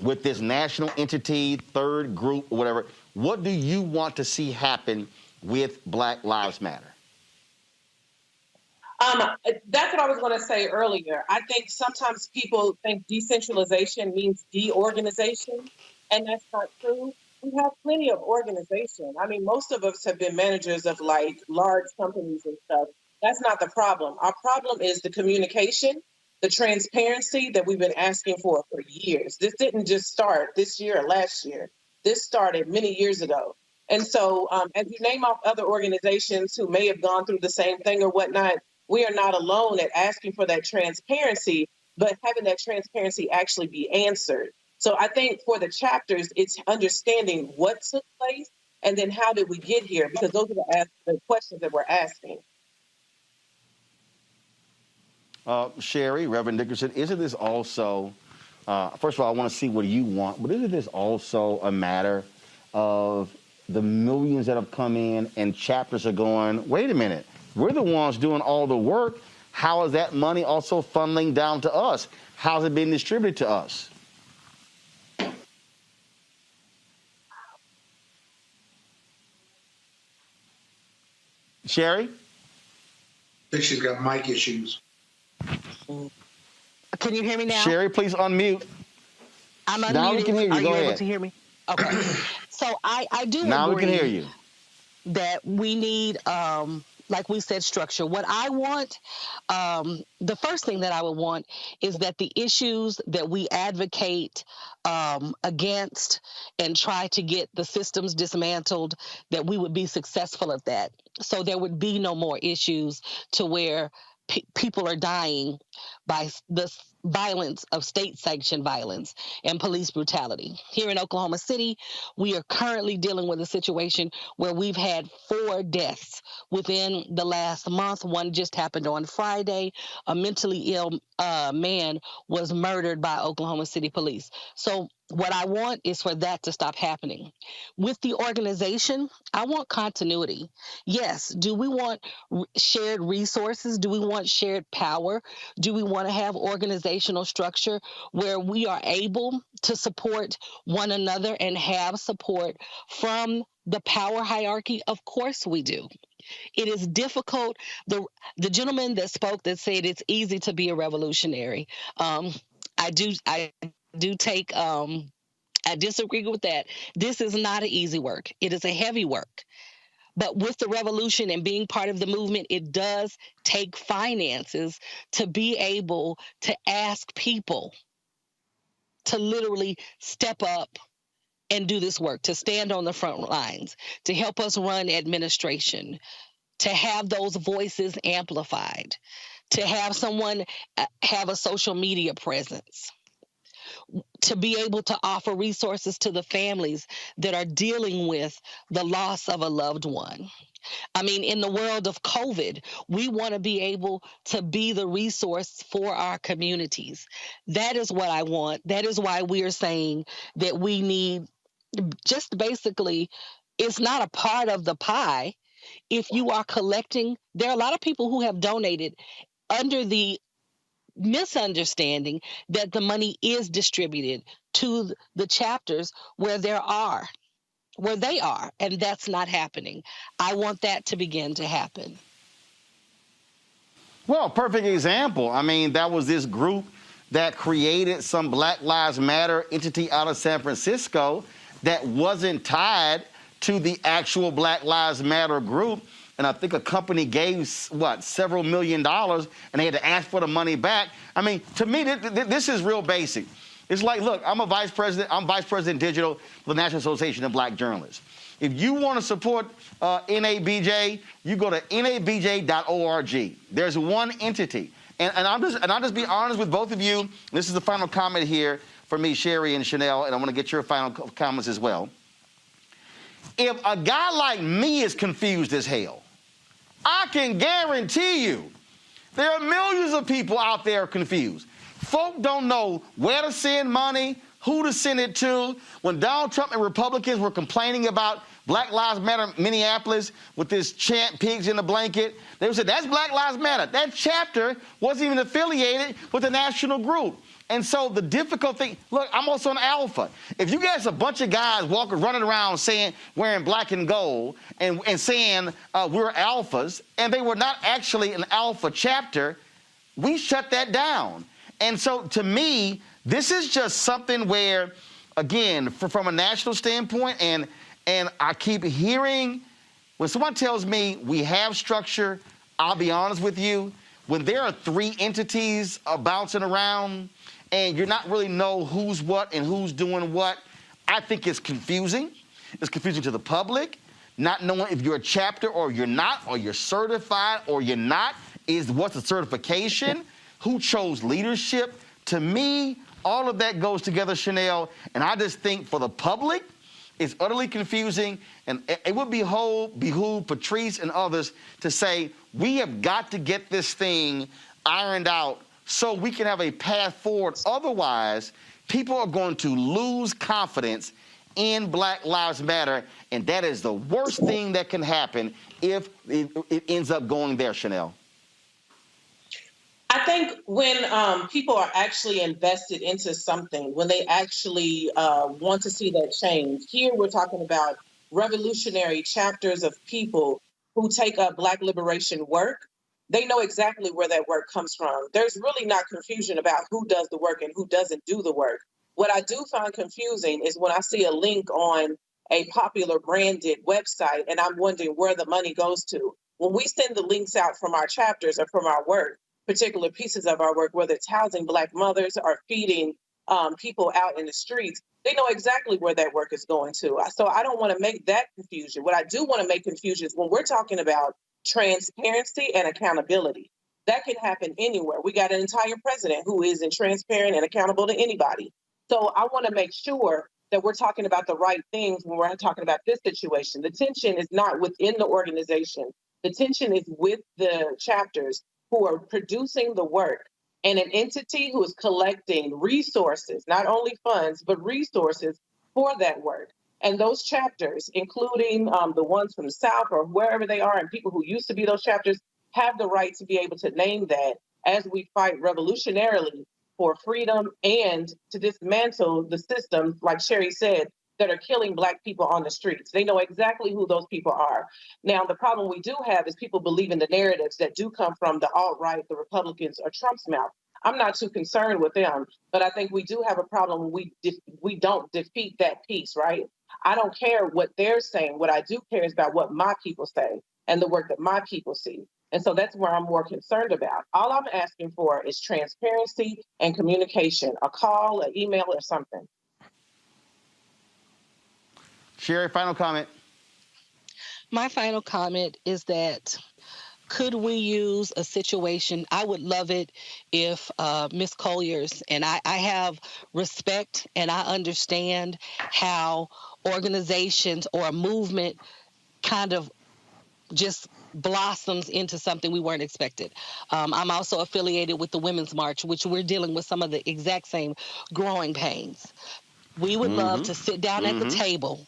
with this national entity, third group, or whatever? What do you want to see happen with Black Lives Matter?
That's what I was going to say earlier. I think sometimes people think decentralization means deorganization, and that's not true. We have plenty of organization. I mean, most of us have been managers of like large companies and stuff. That's not the problem. Our problem is the communication, the transparency that we've been asking for years. This didn't just start this year or last year. This started many years ago. And so as you name off other organizations who may have gone through the same thing or whatnot, we are not alone at asking for that transparency, but having that transparency actually be answered. So I think for the chapters, it's understanding what took place and then how did we get here? Because those are the questions that we're asking.
Sherry, Reverend Dickerson, isn't this also, first of all, I want to see what you want, but isn't this also a matter of the millions that have come in and chapters are going, wait a minute, we're the ones doing all the work. How is that money also funneling down to us? How's it being distributed to us? Sherry?
I think she's got mic issues.
Can you hear me now?
Sherry, please unmute.
I'm unmuted.
Now we can hear you.
Are
Go
you
ahead.
able to hear me? Okay. So I do
now
agree
we can hear you.
That we need, like we said, structure. What I want, the first thing that I would want is that the issues that we advocate against and try to get the systems dismantled, that we would be successful at that. So there would be no more issues to where people are dying by the violence of state-sanctioned violence and police brutality. Here in Oklahoma City, we are currently dealing with a situation where we've had 4 deaths within the last month. One just happened on Friday. A mentally ill man was murdered by Oklahoma City police. So What I want is for that to stop happening. With the organization, I want continuity. Yes, do we want shared resources? Do we want shared power? Do we want to have organizational structure where we are able to support one another and have support from the power hierarchy? Of course we do. It is difficult. The gentleman that spoke that said it's easy to be a revolutionary. I do take I disagree with that. This is not an easy work. It is a heavy work. But with the revolution and being part of the movement, it does take finances to be able to ask people to literally step up and do this work, to stand on the front lines, to help us run administration, to have those voices amplified, to have someone have a social media presence, to be able to offer resources to the families that are dealing with the loss of a loved one. I mean, in the world of COVID, we want to be able to be the resource for our communities. That is what I want. That is why we are saying that we need just basically, it's not a part of the pie. If you are collecting, there are a lot of people who have donated under the misunderstanding that the money is distributed to the chapters where they are, and that's not happening. I want that to begin to happen.
Well, perfect example. I mean, that was this group that created some Black Lives Matter entity out of San Francisco that wasn't tied to the actual Black Lives Matter group. And I think a company gave, several $1 million, and they had to ask for the money back. I mean, to me, this is real basic. It's like, look, I'm vice president digital for the National Association of Black Journalists. If you want to support NABJ, you go to nabj.org. There's one entity. And I'll just be honest with both of you. This is the final comment here for me, Sherry and Chanel, and I want to get your final comments as well. If a guy like me is confused as hell, I can guarantee you there are millions of people out there confused. Folk don't know where to send money, who to send it to. When Donald Trump and Republicans were complaining about Black Lives Matter Minneapolis with this chant, pigs in a blanket, they said, that's Black Lives Matter. That chapter wasn't even affiliated with the national group. And so the difficult thing, look, I'm also an alpha. If you guys a bunch of guys running around saying, wearing black and gold and saying we're alphas, and they were not actually an alpha chapter, we shut that down. And so to me, this is just something where, again, from a national standpoint, and I keep hearing, when someone tells me we have structure, I'll be honest with you, when there are three entities bouncing around, and you're not really know who's what and who's doing what, I think it's confusing. It's confusing to the public, not knowing if you're a chapter or you're not, or you're certified or you're not. What's the certification? Who chose leadership? To me, all of that goes together, Chanel, and I just think for the public, it's utterly confusing, and it would behoove Patrice and others to say, we have got to get this thing ironed out so we can have a path forward. Otherwise, people are going to lose confidence in Black Lives Matter, and that is the worst thing that can happen if it ends up going there, Chanel.
I think when people are actually invested into something, when they actually want to see that change, here we're talking about revolutionary chapters of people who take up Black liberation work. They know exactly where that work comes from. There's really not confusion about who does the work and who doesn't do the work. What I do find confusing is when I see a link on a popular branded website and I'm wondering where the money goes to. When we send the links out from our chapters or from our work, particular pieces of our work, whether it's housing Black mothers or feeding people out in the streets, they know exactly where that work is going to. So I don't want to make that confusion. What I do want to make confusion is when we're talking about transparency and accountability. That can happen anywhere. We got an entire president who isn't transparent and accountable to anybody. So I want to make sure that we're talking about the right things when we're talking about this situation. The tension is not within the organization. The tension is with the chapters who are producing the work and an entity who is collecting resources, not only funds, but resources for that work. And those chapters, including the ones from the South or wherever they are, and people who used to be those chapters, have the right to be able to name that as we fight revolutionarily for freedom and to dismantle the systems, like Sherry said, that are killing Black people on the streets. They know exactly who those people are. Now, the problem we do have is people believe in the narratives that do come from the alt-right, the Republicans, or Trump's mouth. I'm not too concerned with them, but I think we do have a problem when we don't defeat that piece, right? I don't care what they're saying. What I do care is about what my people say and the work that my people see. And so that's where I'm more concerned about. All I'm asking for is transparency and communication, a call, an email, or something.
Sherry, final comment.
My final comment is that could we use a situation? I would love it if Ms. Collier's, and I have respect and I understand how organizations or a movement kind of just blossoms into something we weren't expected. I'm also affiliated with the Women's March, which we're dealing with some of the exact same growing pains. We would love to sit down at the table,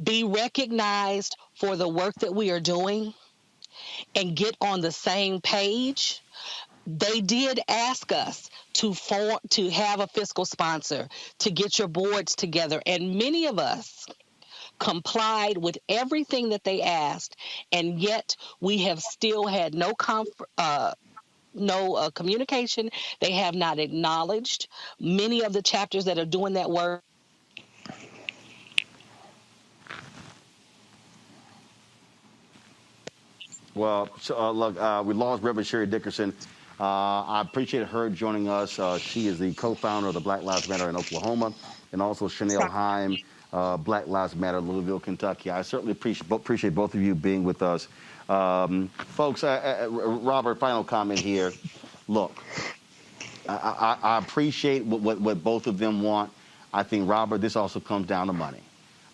be recognized for the work that we are doing, and get on the same page. They did ask us to have a fiscal sponsor, to get your boards together, and many of us complied with everything that they asked, and yet we have still had no communication. They have not acknowledged many of the chapters that are doing that work.
Well, look, we lost Reverend Sherry Dickerson. I appreciate her joining us. She is the co-founder of the Black Lives Matter in Oklahoma, and also Chanel Heim, Black Lives Matter, Louisville, Kentucky. I certainly appreciate both of you being with us. Folks, Robert, final comment here. Look, I appreciate what both of them want. I think, Robert, this also comes down to money.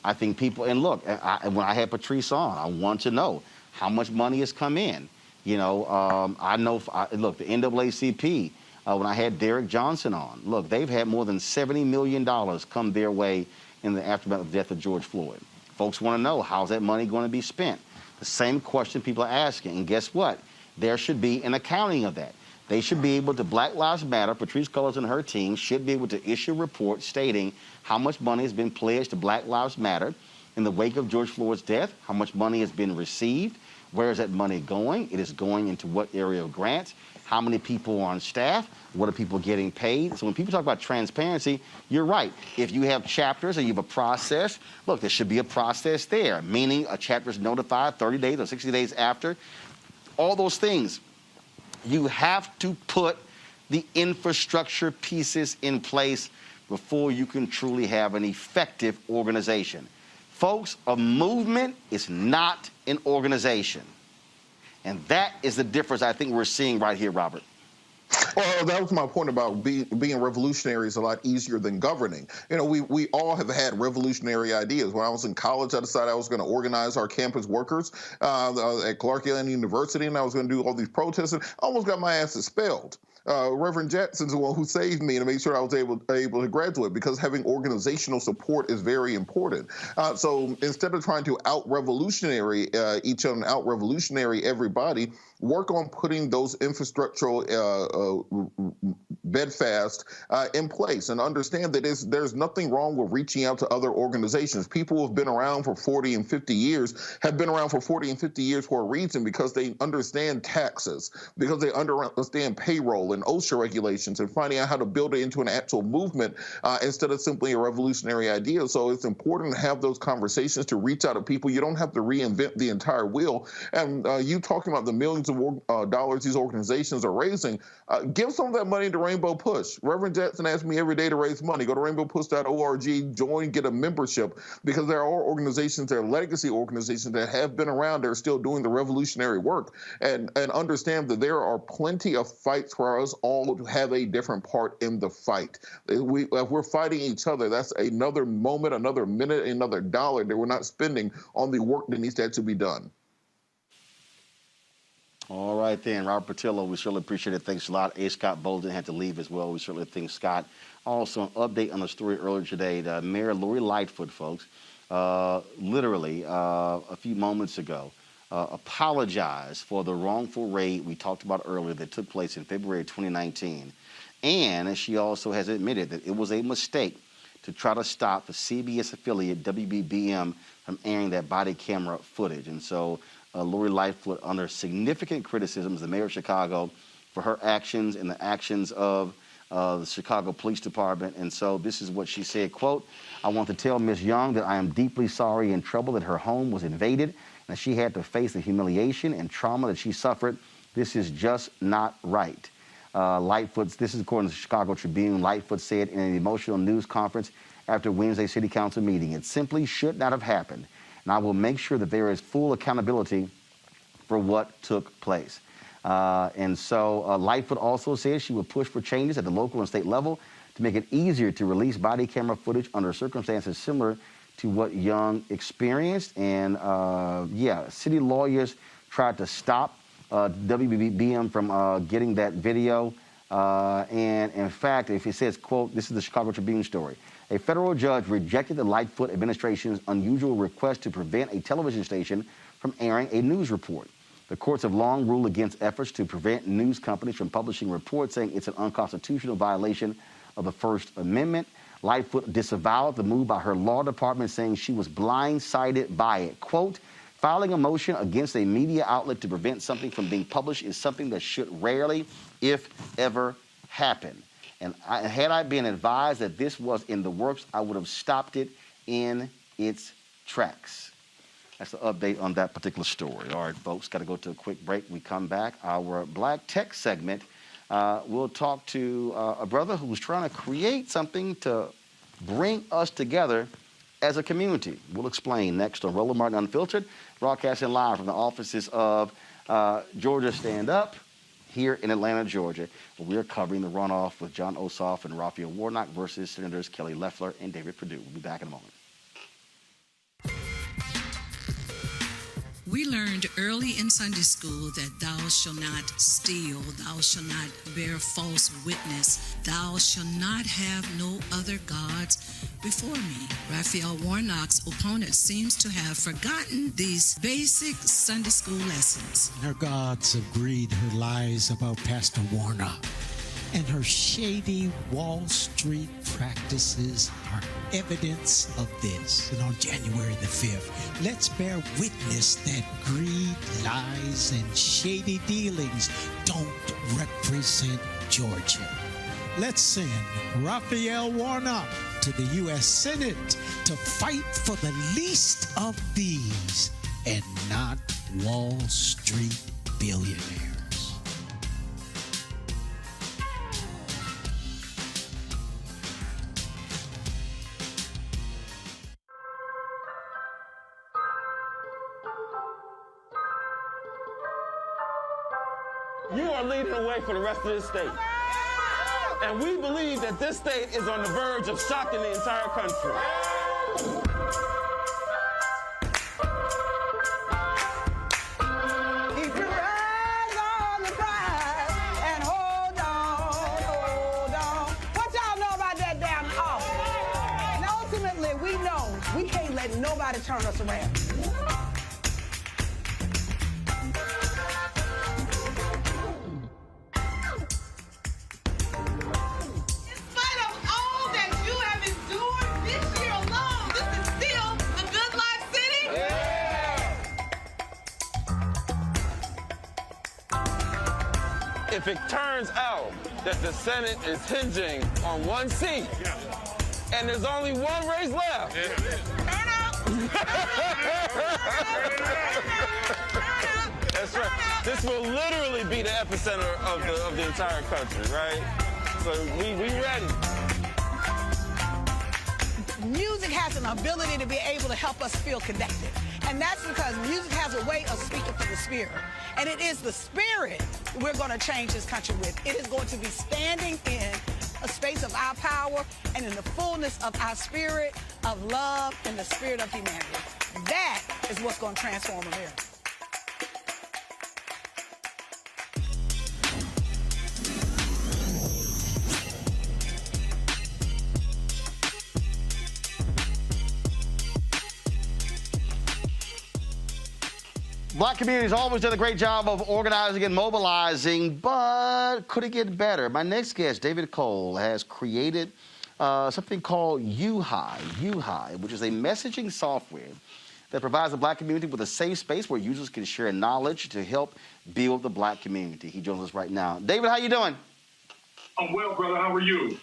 I think people, and look, when I had Patrice on, I want to know how much money has come in. You know, I know, look, the NAACP, when I had Derek Johnson on, look, they've had more than $70 million come their way in the aftermath of the death of George Floyd. Folks want to know, how's that money going to be spent? The same question people are asking, and guess what? There should be an accounting of that. They should be able to, Black Lives Matter, Patrice Cullors and her team should be able to issue a report stating how much money has been pledged to Black Lives Matter in the wake of George Floyd's death, how much money has been received, where is that money going? It is going into what area of grants? How many people are on staff? What are people getting paid? So when people talk about transparency, you're right. If you have chapters and you have a process, look, there should be a process there, meaning a chapter is notified 30 days or 60 days after. All those things. You have to put the infrastructure pieces in place before you can truly have an effective organization. Folks, a movement is not an organization. And that is the difference I think we're seeing right here, Robert.
Well, that was my point about being revolutionary is a lot easier than governing. You know, we all have had revolutionary ideas. When I was in college, I decided I was going to organize our campus workers at Clark Atlanta University, and I was going to do all these protests, and I almost got my ass expelled. Reverend Jackson's the one who saved me to make sure I was able to graduate, because having organizational support is very important. So instead of trying to out-revolutionary each other and out-revolutionary everybody, work on putting those infrastructural bedfast in place, and understand that there's nothing wrong with reaching out to other organizations. People who have been around for 40 and 50 years have been around for 40 and 50 years for a reason, because they understand taxes, because they understand payroll and OSHA regulations, and finding out how to build it into an actual movement instead of simply a revolutionary idea. So it's important to have those conversations, to reach out to people. You don't have to reinvent the entire wheel. And you talking about the millions of dollars these organizations are raising, give some of that money to Rainbow Push. Reverend Jackson asks me every day to raise money. Go to rainbowpush.org, join, get a membership, because there are organizations, there are legacy organizations that have been around, that are still doing the revolutionary work, and understand that there are plenty of fights for us all to have a different part in the fight. If we're fighting each other, that's another moment, another minute, another dollar that we're not spending on the work that needs to be done.
All right then, Robert Patillo, we certainly appreciate it. Thanks a lot. A. Scott Bolden had to leave as well. We certainly thank Scott. Also, an update on the story earlier today. The Mayor Lori Lightfoot, folks, literally a few moments ago, apologized for the wrongful raid we talked about earlier that took place in February 2019. And she also has admitted that it was a mistake to try to stop the CBS affiliate WBBM from airing that body camera footage. And so Lori Lightfoot under significant criticisms, the mayor of Chicago, for her actions and the actions of the Chicago Police Department. And so this is what she said, quote, "I want to tell Ms. Young that I am deeply sorry and troubled that her home was invaded and that she had to face the humiliation and trauma that she suffered. This is just not right." Lightfoot, this is according to the Chicago Tribune, Lightfoot said in an emotional news conference after Wednesday's city council meeting, "It simply should not have happened, and I will make sure that there is full accountability for what took place." And so Lightfoot also says she will push for changes at the local and state level to make it easier to release body camera footage under circumstances similar to what Young experienced. And yeah, city lawyers tried to stop WBBM from getting that video. And in fact, if it says, quote, this is the Chicago Tribune story, "A federal judge rejected the Lightfoot administration's unusual request to prevent a television station from airing a news report. The courts have long ruled against efforts to prevent news companies from publishing reports, saying it's an unconstitutional violation of the First Amendment. Lightfoot disavowed the move by her law department, saying she was blindsided by it. Quote, "Filing a motion against a media outlet to prevent something from being published is something that should rarely, if ever, happen. And had I been advised that this was in the works, I would have stopped it in its tracks." That's the update on that particular story. All right, folks, got to go to a quick break. We come back. Our Black Tech segment, we'll talk to a brother who's trying to create something to bring us together as a community. We'll explain next on Roland Martin Unfiltered, broadcasting live from the offices of Georgia Stand Up here in Atlanta, Georgia. We're covering the runoff with Jon Ossoff and Raphael Warnock versus Senators Kelly Loeffler and David Perdue. We'll be back in a moment.
We learned early in Sunday school that thou shalt not steal, thou shalt not bear false witness, thou shalt not have no other gods before me. Raphael Warnock's opponent seems to have forgotten these basic Sunday school lessons.
Her gods of greed, her lies about Pastor Warnock, and her shady Wall Street practices are evidence of this. And on January the 5th, let's bear witness that greed, lies, and shady dealings don't represent Georgia. Let's send Raphael Warnock to the U.S. Senate to fight for the least of these and not Wall Street billionaires.
You are leading the way for the rest of this state. And we believe that this state is on the verge of shocking the entire country.
Keep your eyes on the prize and hold on. What y'all know about that down the office? And ultimately, we know we can't let nobody turn us around.
If it turns out that the Senate is hinging on one seat and there's only one race left, that's right. This will literally be the epicenter of the entire country, right? So we ready.
Music has an ability to be able to help us feel connected. And that's because music has a way of speaking for the spirit. And it is the spirit we're going to change this country with. It is going to be standing in a space of our power and in the fullness of our spirit of love and the spirit of humanity. That is what's going to transform America.
Black community has always done a great job of organizing and mobilizing, but could it get better? My next guest, David Cole, has created something called UHI, which is a messaging software that provides the Black community with a safe space where users can share knowledge to help build the Black community. He joins us right now. David, how you doing?
I'm well, brother. How are you?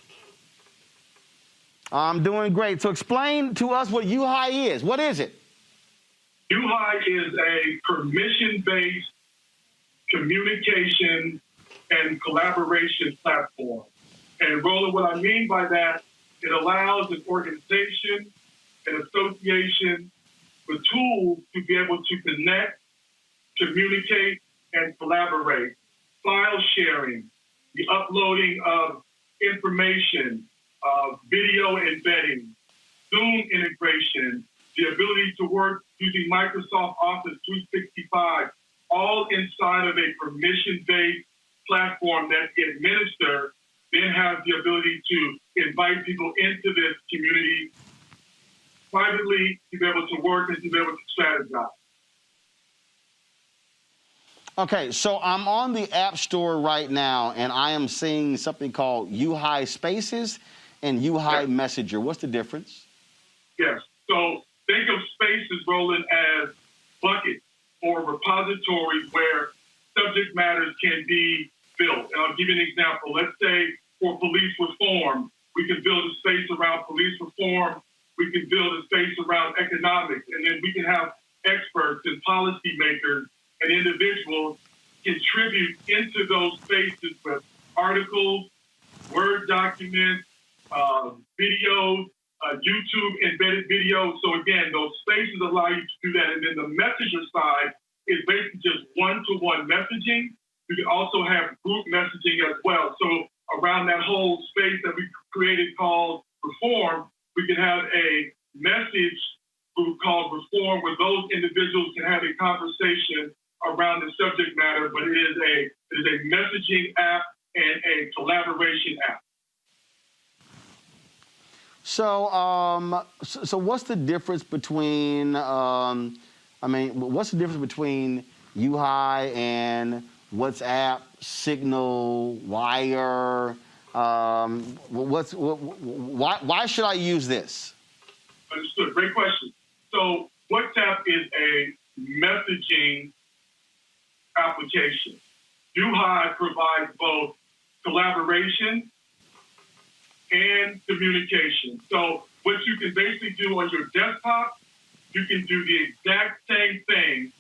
I'm doing great. So explain to us what UHI is. What is it?
UHI is a permission-based communication and collaboration platform. And Roland, what I mean by that, it allows an organization, an association, the tools to be able to connect, communicate, and collaborate. File sharing, the uploading of information, video embedding, Zoom integration, the ability to work using Microsoft Office 365, all inside of a permission-based platform that the administrator then has the ability to invite people into this community privately to be able to work and to be able to strategize.
Okay, so I'm on the App Store right now, and I am seeing something called UHI Spaces and UHI Messenger. What's the difference?
Yes. So think of Spaces, Roland, as buckets or repositories where subject matters can be built. And I'll give you an example. Let's say for police reform, we can build a space around police reform. We can build a space around economics, and then we can have experts and policymakers and individuals contribute into those spaces with articles, Word documents, videos, YouTube embedded videos. So again, those spaces allow you to do that. And then the messenger side is basically just one-to-one messaging. You can also have group messaging as well. So around that whole space that we created called Reform, we can have a message group called Reform where those individuals can have a conversation around the subject matter, but it is a messaging app and a collaboration app.
So, so what's the difference between, what's the difference between UHI and WhatsApp, Signal, Wire? Why should I use this?
Understood. Great question. So WhatsApp is a messaging application. UHI provides both collaboration and communication. So what you can basically do on your desktop, you can do the exact same thing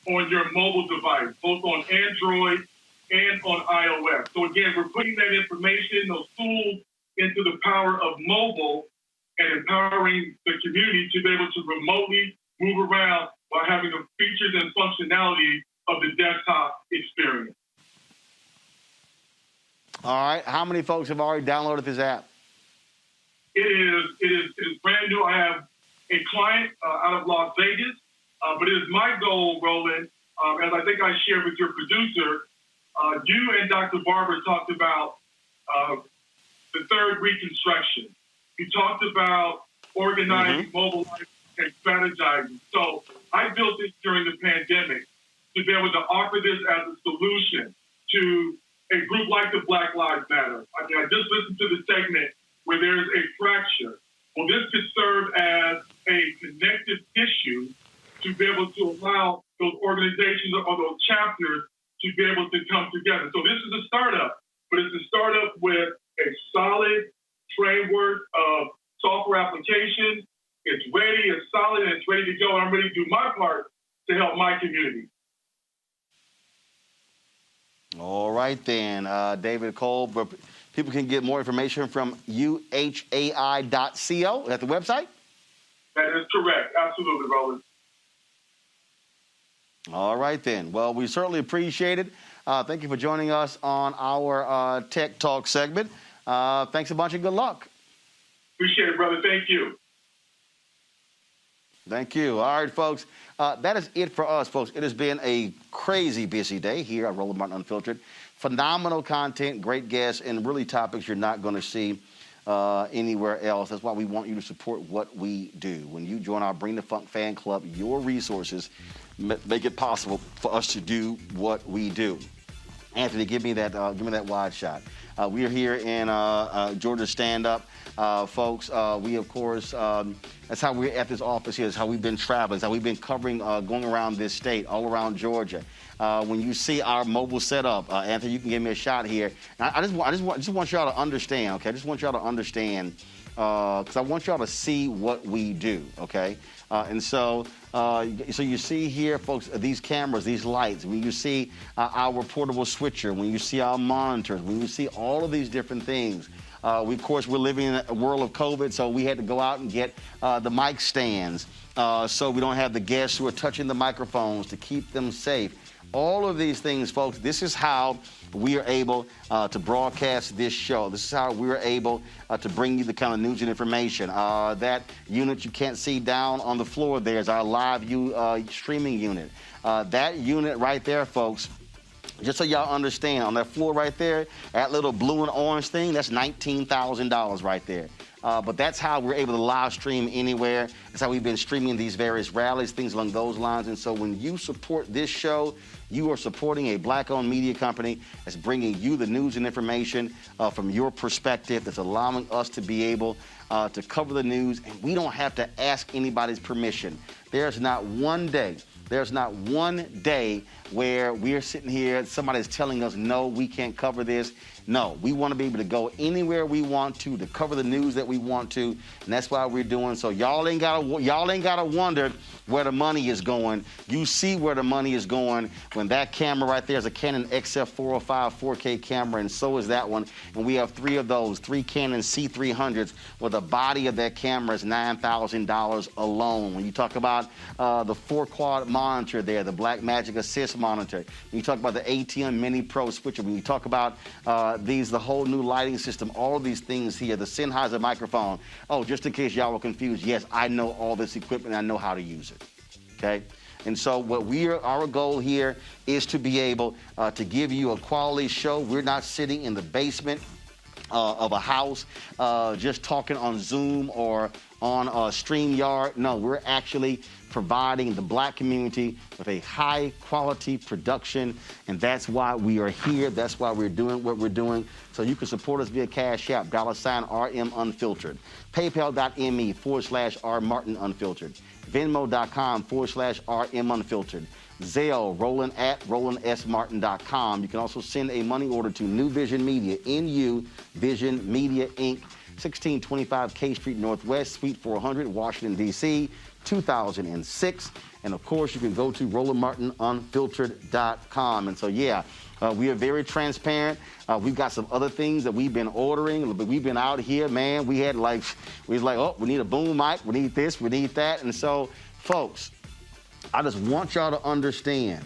on your mobile device, both on Android and on iOS. So again, we're putting that information, those tools, into the power of mobile and empowering the community to be able to remotely move around while having the features and functionality of the desktop experience.
All right. How many folks have already downloaded this app?
It is brand new. I have a client out of Las Vegas, but it is my goal, Roland, as I think I shared with your producer, you and Dr. Barber talked about the third reconstruction. You talked about organizing, mobilizing, and strategizing. So I built this during the pandemic to be able to offer this as a solution to a group like the Black Lives Matter. I mean, I just listened to the segment where there's a fracture. Well, this could serve as a connective tissue to be able to allow those organizations or those chapters to be able to come together. So this is a startup, but it's a startup with a solid framework of software applications. It's ready, it's solid, and it's ready to go. I'm ready to do my part to help my community.
All right, then. David Cole, people can get more information from uhai.co at the website?
That is correct. Absolutely, Roland.
All right, then. Well, we certainly appreciate it. Thank you for joining us on our Tech Talk segment. Thanks a bunch and good luck.
Appreciate it, brother. Thank you.
Thank you. All right, folks. That is it for us, folks. It has been a crazy busy day here at Roland Martin Unfiltered. Phenomenal content, great guests, and really topics you're not going to see anywhere else. That's why we want you to support what we do. When you join our Bring the Funk fan club, your resources make it possible for us to do what we do. Anthony, give me that wide shot. We are here in Georgia Stand Up, folks. We, of course, that's how we're at this office here. That's how we've been traveling. That's how we've been covering, going around this state, all around Georgia. When you see our mobile setup, Anthony, you can give me a shot here. I just want y'all to understand, okay? I just want y'all to understand, because I want y'all to see what we do, okay? So you see here, folks, these cameras, these lights, when you see our portable switcher, when you see our monitors, when you see all of these different things. Of course, we're living in a world of COVID, so we had to go out and get the mic stands so we don't have the guests who are touching the microphones to keep them safe. All of these things, folks, this is how we are able to broadcast this show. This is how we're able to bring you the kind of news and information. That unit you can't see down on the floor there is our live streaming unit. That unit right there, folks, just so y'all understand, on that floor right there, that little blue and orange thing, that's $19,000 right there. But that's how we're able to live stream anywhere. That's how we've been streaming these various rallies, things along those lines. And so when you support this show, you are supporting a black-owned media company that's bringing you the news and information from your perspective, that's allowing us to be able to cover the news, and we don't have to ask anybody's permission. There's not one day where we're sitting here, somebody's telling us, no, we can't cover this. No, we want to be able to go anywhere we want to cover the news that we want to, and that's why we're doing so. Y'all ain't gotta wonder where the money is going. You see where the money is going when that camera right there is a Canon XF405 4K camera, and so is that one. And we have three of those, three Canon C300s, where the body of that camera is $9,000 alone. When you talk about the 4-quad monitor there, the Blackmagic Assist monitor, when you talk about the ATM Mini Pro switcher, when you talk about the whole new lighting system, all of these things here, the Sennheiser microphone. Oh, just in case y'all were confused, yes, I know all this equipment, I know how to use it, okay? And so our goal here is to be able to give you a quality show. We're not sitting in the basement of a house just talking on Zoom or on StreamYard. No, we're actually providing the black community with a high quality production, and that's why we are here. That's why we're doing what we're doing. So you can support us via Cash App, $RM Unfiltered, PayPal.me/R Martin Unfiltered, Venmo.com/RM Unfiltered, Zelle, Roland at RolandSMartin.com. You can also send a money order to New Vision Media, NU Vision Media Inc., 1625 K Street Northwest, Suite 400, Washington, D.C., 2006. And of course, you can go to RolandMartinUnfiltered.com. And so, yeah, we are very transparent. We've got some other things that we've been ordering, but we've been out here, man. We was like, oh, we need a boom mic, we need this, we need that. And so, folks, I just want y'all to understand,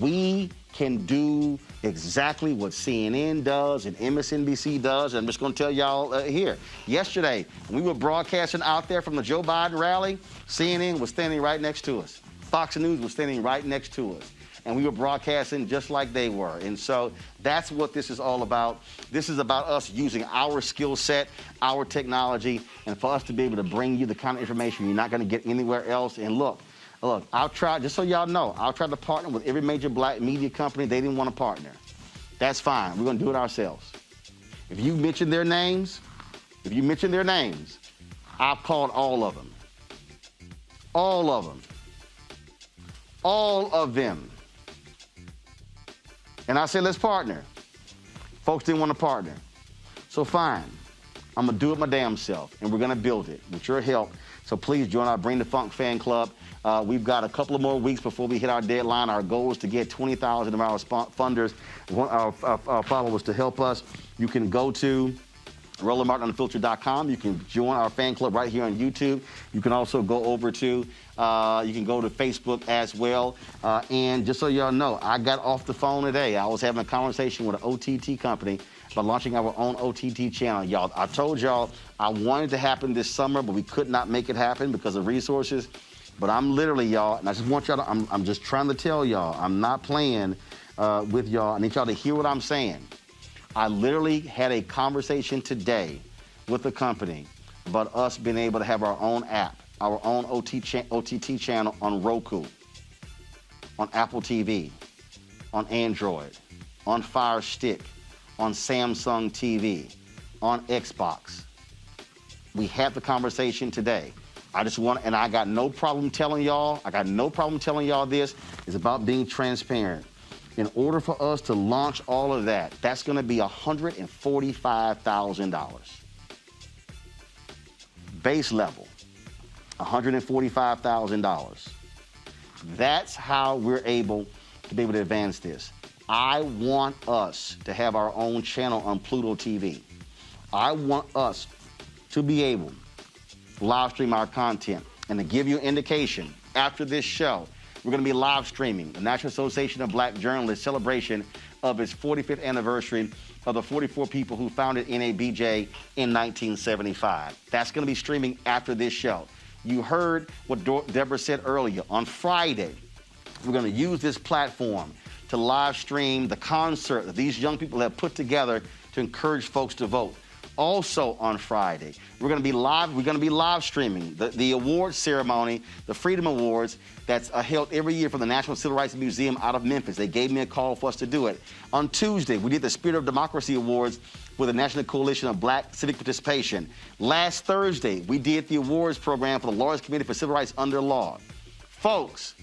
we can do exactly what CNN does and MSNBC does. And I'm just going to tell y'all here. Yesterday, when we were broadcasting out there from the Joe Biden rally, CNN was standing right next to us. Fox News was standing right next to us. And we were broadcasting just like they were. And so that's what this is all about. This is about us using our skill set, our technology, and for us to be able to bring you the kind of information you're not going to get anywhere else. And look, I'll try, just so y'all know, I'll try to partner with every major black media company. They didn't want to partner. That's fine. We're going to do it ourselves. If you mention their names, I've called all of them. All of them. All of them. And I said, let's partner. Folks didn't want to partner. So fine. I'm going to do it my damn self, and we're going to build it with your help. So please join our Bring the Funk fan club. We've got a couple of more weeks before we hit our deadline. Our goal is to get 20,000 of our funders, our followers, to help us. You can go to RolandMartinUnfiltered.com. You can join our fan club right here on YouTube. You can also go over to, you can go to Facebook as well. And just so y'all know, I got off the phone today. I was having a conversation with an OTT company about launching our own OTT channel. Y'all, I told y'all I wanted it to happen this summer, but we could not make it happen because of resources. But I'm literally, y'all, and I just want y'all to, I'm just trying to tell y'all, I'm not playing with y'all. I need y'all to hear what I'm saying. I literally had a conversation today with the company about us being able to have our own app, our own OTT channel on Roku, on Apple TV, on Android, on Fire Stick, on Samsung TV, on Xbox. We had the conversation today. And I got no problem telling y'all, this. It's about being transparent. In order for us to launch all of that, that's gonna be $145,000. Base level, $145,000. That's how we're able to be able to advance this. I want us to have our own channel on Pluto TV. I want us to be able to live stream our content. And to give you an indication, after this show, we're going to be live streaming the National Association of Black Journalists celebration of its 45th anniversary of the 44 people who founded NABJ in 1975. That's going to be streaming after this show. You heard what Deborah said earlier. On Friday, we're going to use this platform to live stream the concert that these young people have put together to encourage folks to vote. Also on Friday, we're going to be live streaming the awards ceremony, the Freedom Awards, that's held every year from the National Civil Rights Museum out of Memphis. They gave me a call for us to do it. On Tuesday, we did the Spirit of Democracy Awards with the National Coalition of Black Civic Participation. Last Thursday, we did the awards program for the Lawyers Committee for Civil Rights Under Law. Folks,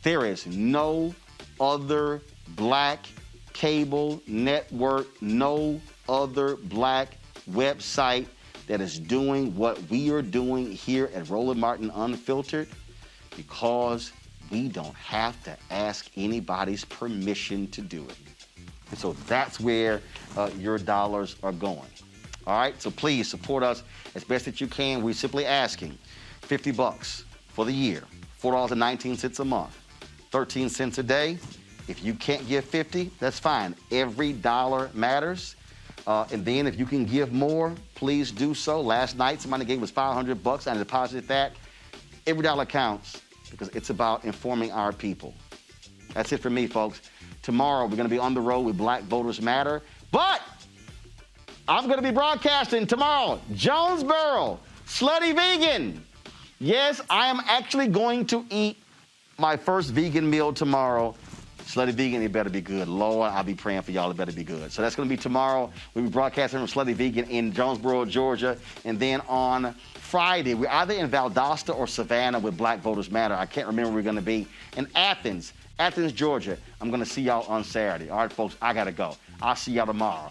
there is no other black cable network, no other black website that is doing what we are doing here at Roland Martin Unfiltered, because we don't have to ask anybody's permission to do it. And so that's where your dollars are going. All right, so please support us as best that you can. We're simply asking $50 for the year, $4.19 a month, 13 cents a day. If you can't give 50, that's fine. Every dollar matters. And then if you can give more, please do so. Last night, somebody gave us $500. I deposited that. Every dollar counts because it's about informing our people. That's it for me, folks. Tomorrow, we're going to be on the road with Black Voters Matter. But I'm going to be broadcasting tomorrow. Jonesboro, Slutty Vegan. Yes, I am actually going to eat my first vegan meal tomorrow. Slutty Vegan, it better be good. Lord, I'll be praying for y'all. It better be good. So that's going to be tomorrow. We'll be broadcasting from Slutty Vegan in Jonesboro, Georgia. And then on Friday, we're either in Valdosta or Savannah with Black Voters Matter. I can't remember where we're going to be. In Athens, Georgia. I'm going to see y'all on Saturday. All right, folks, I got to go. I'll see y'all tomorrow.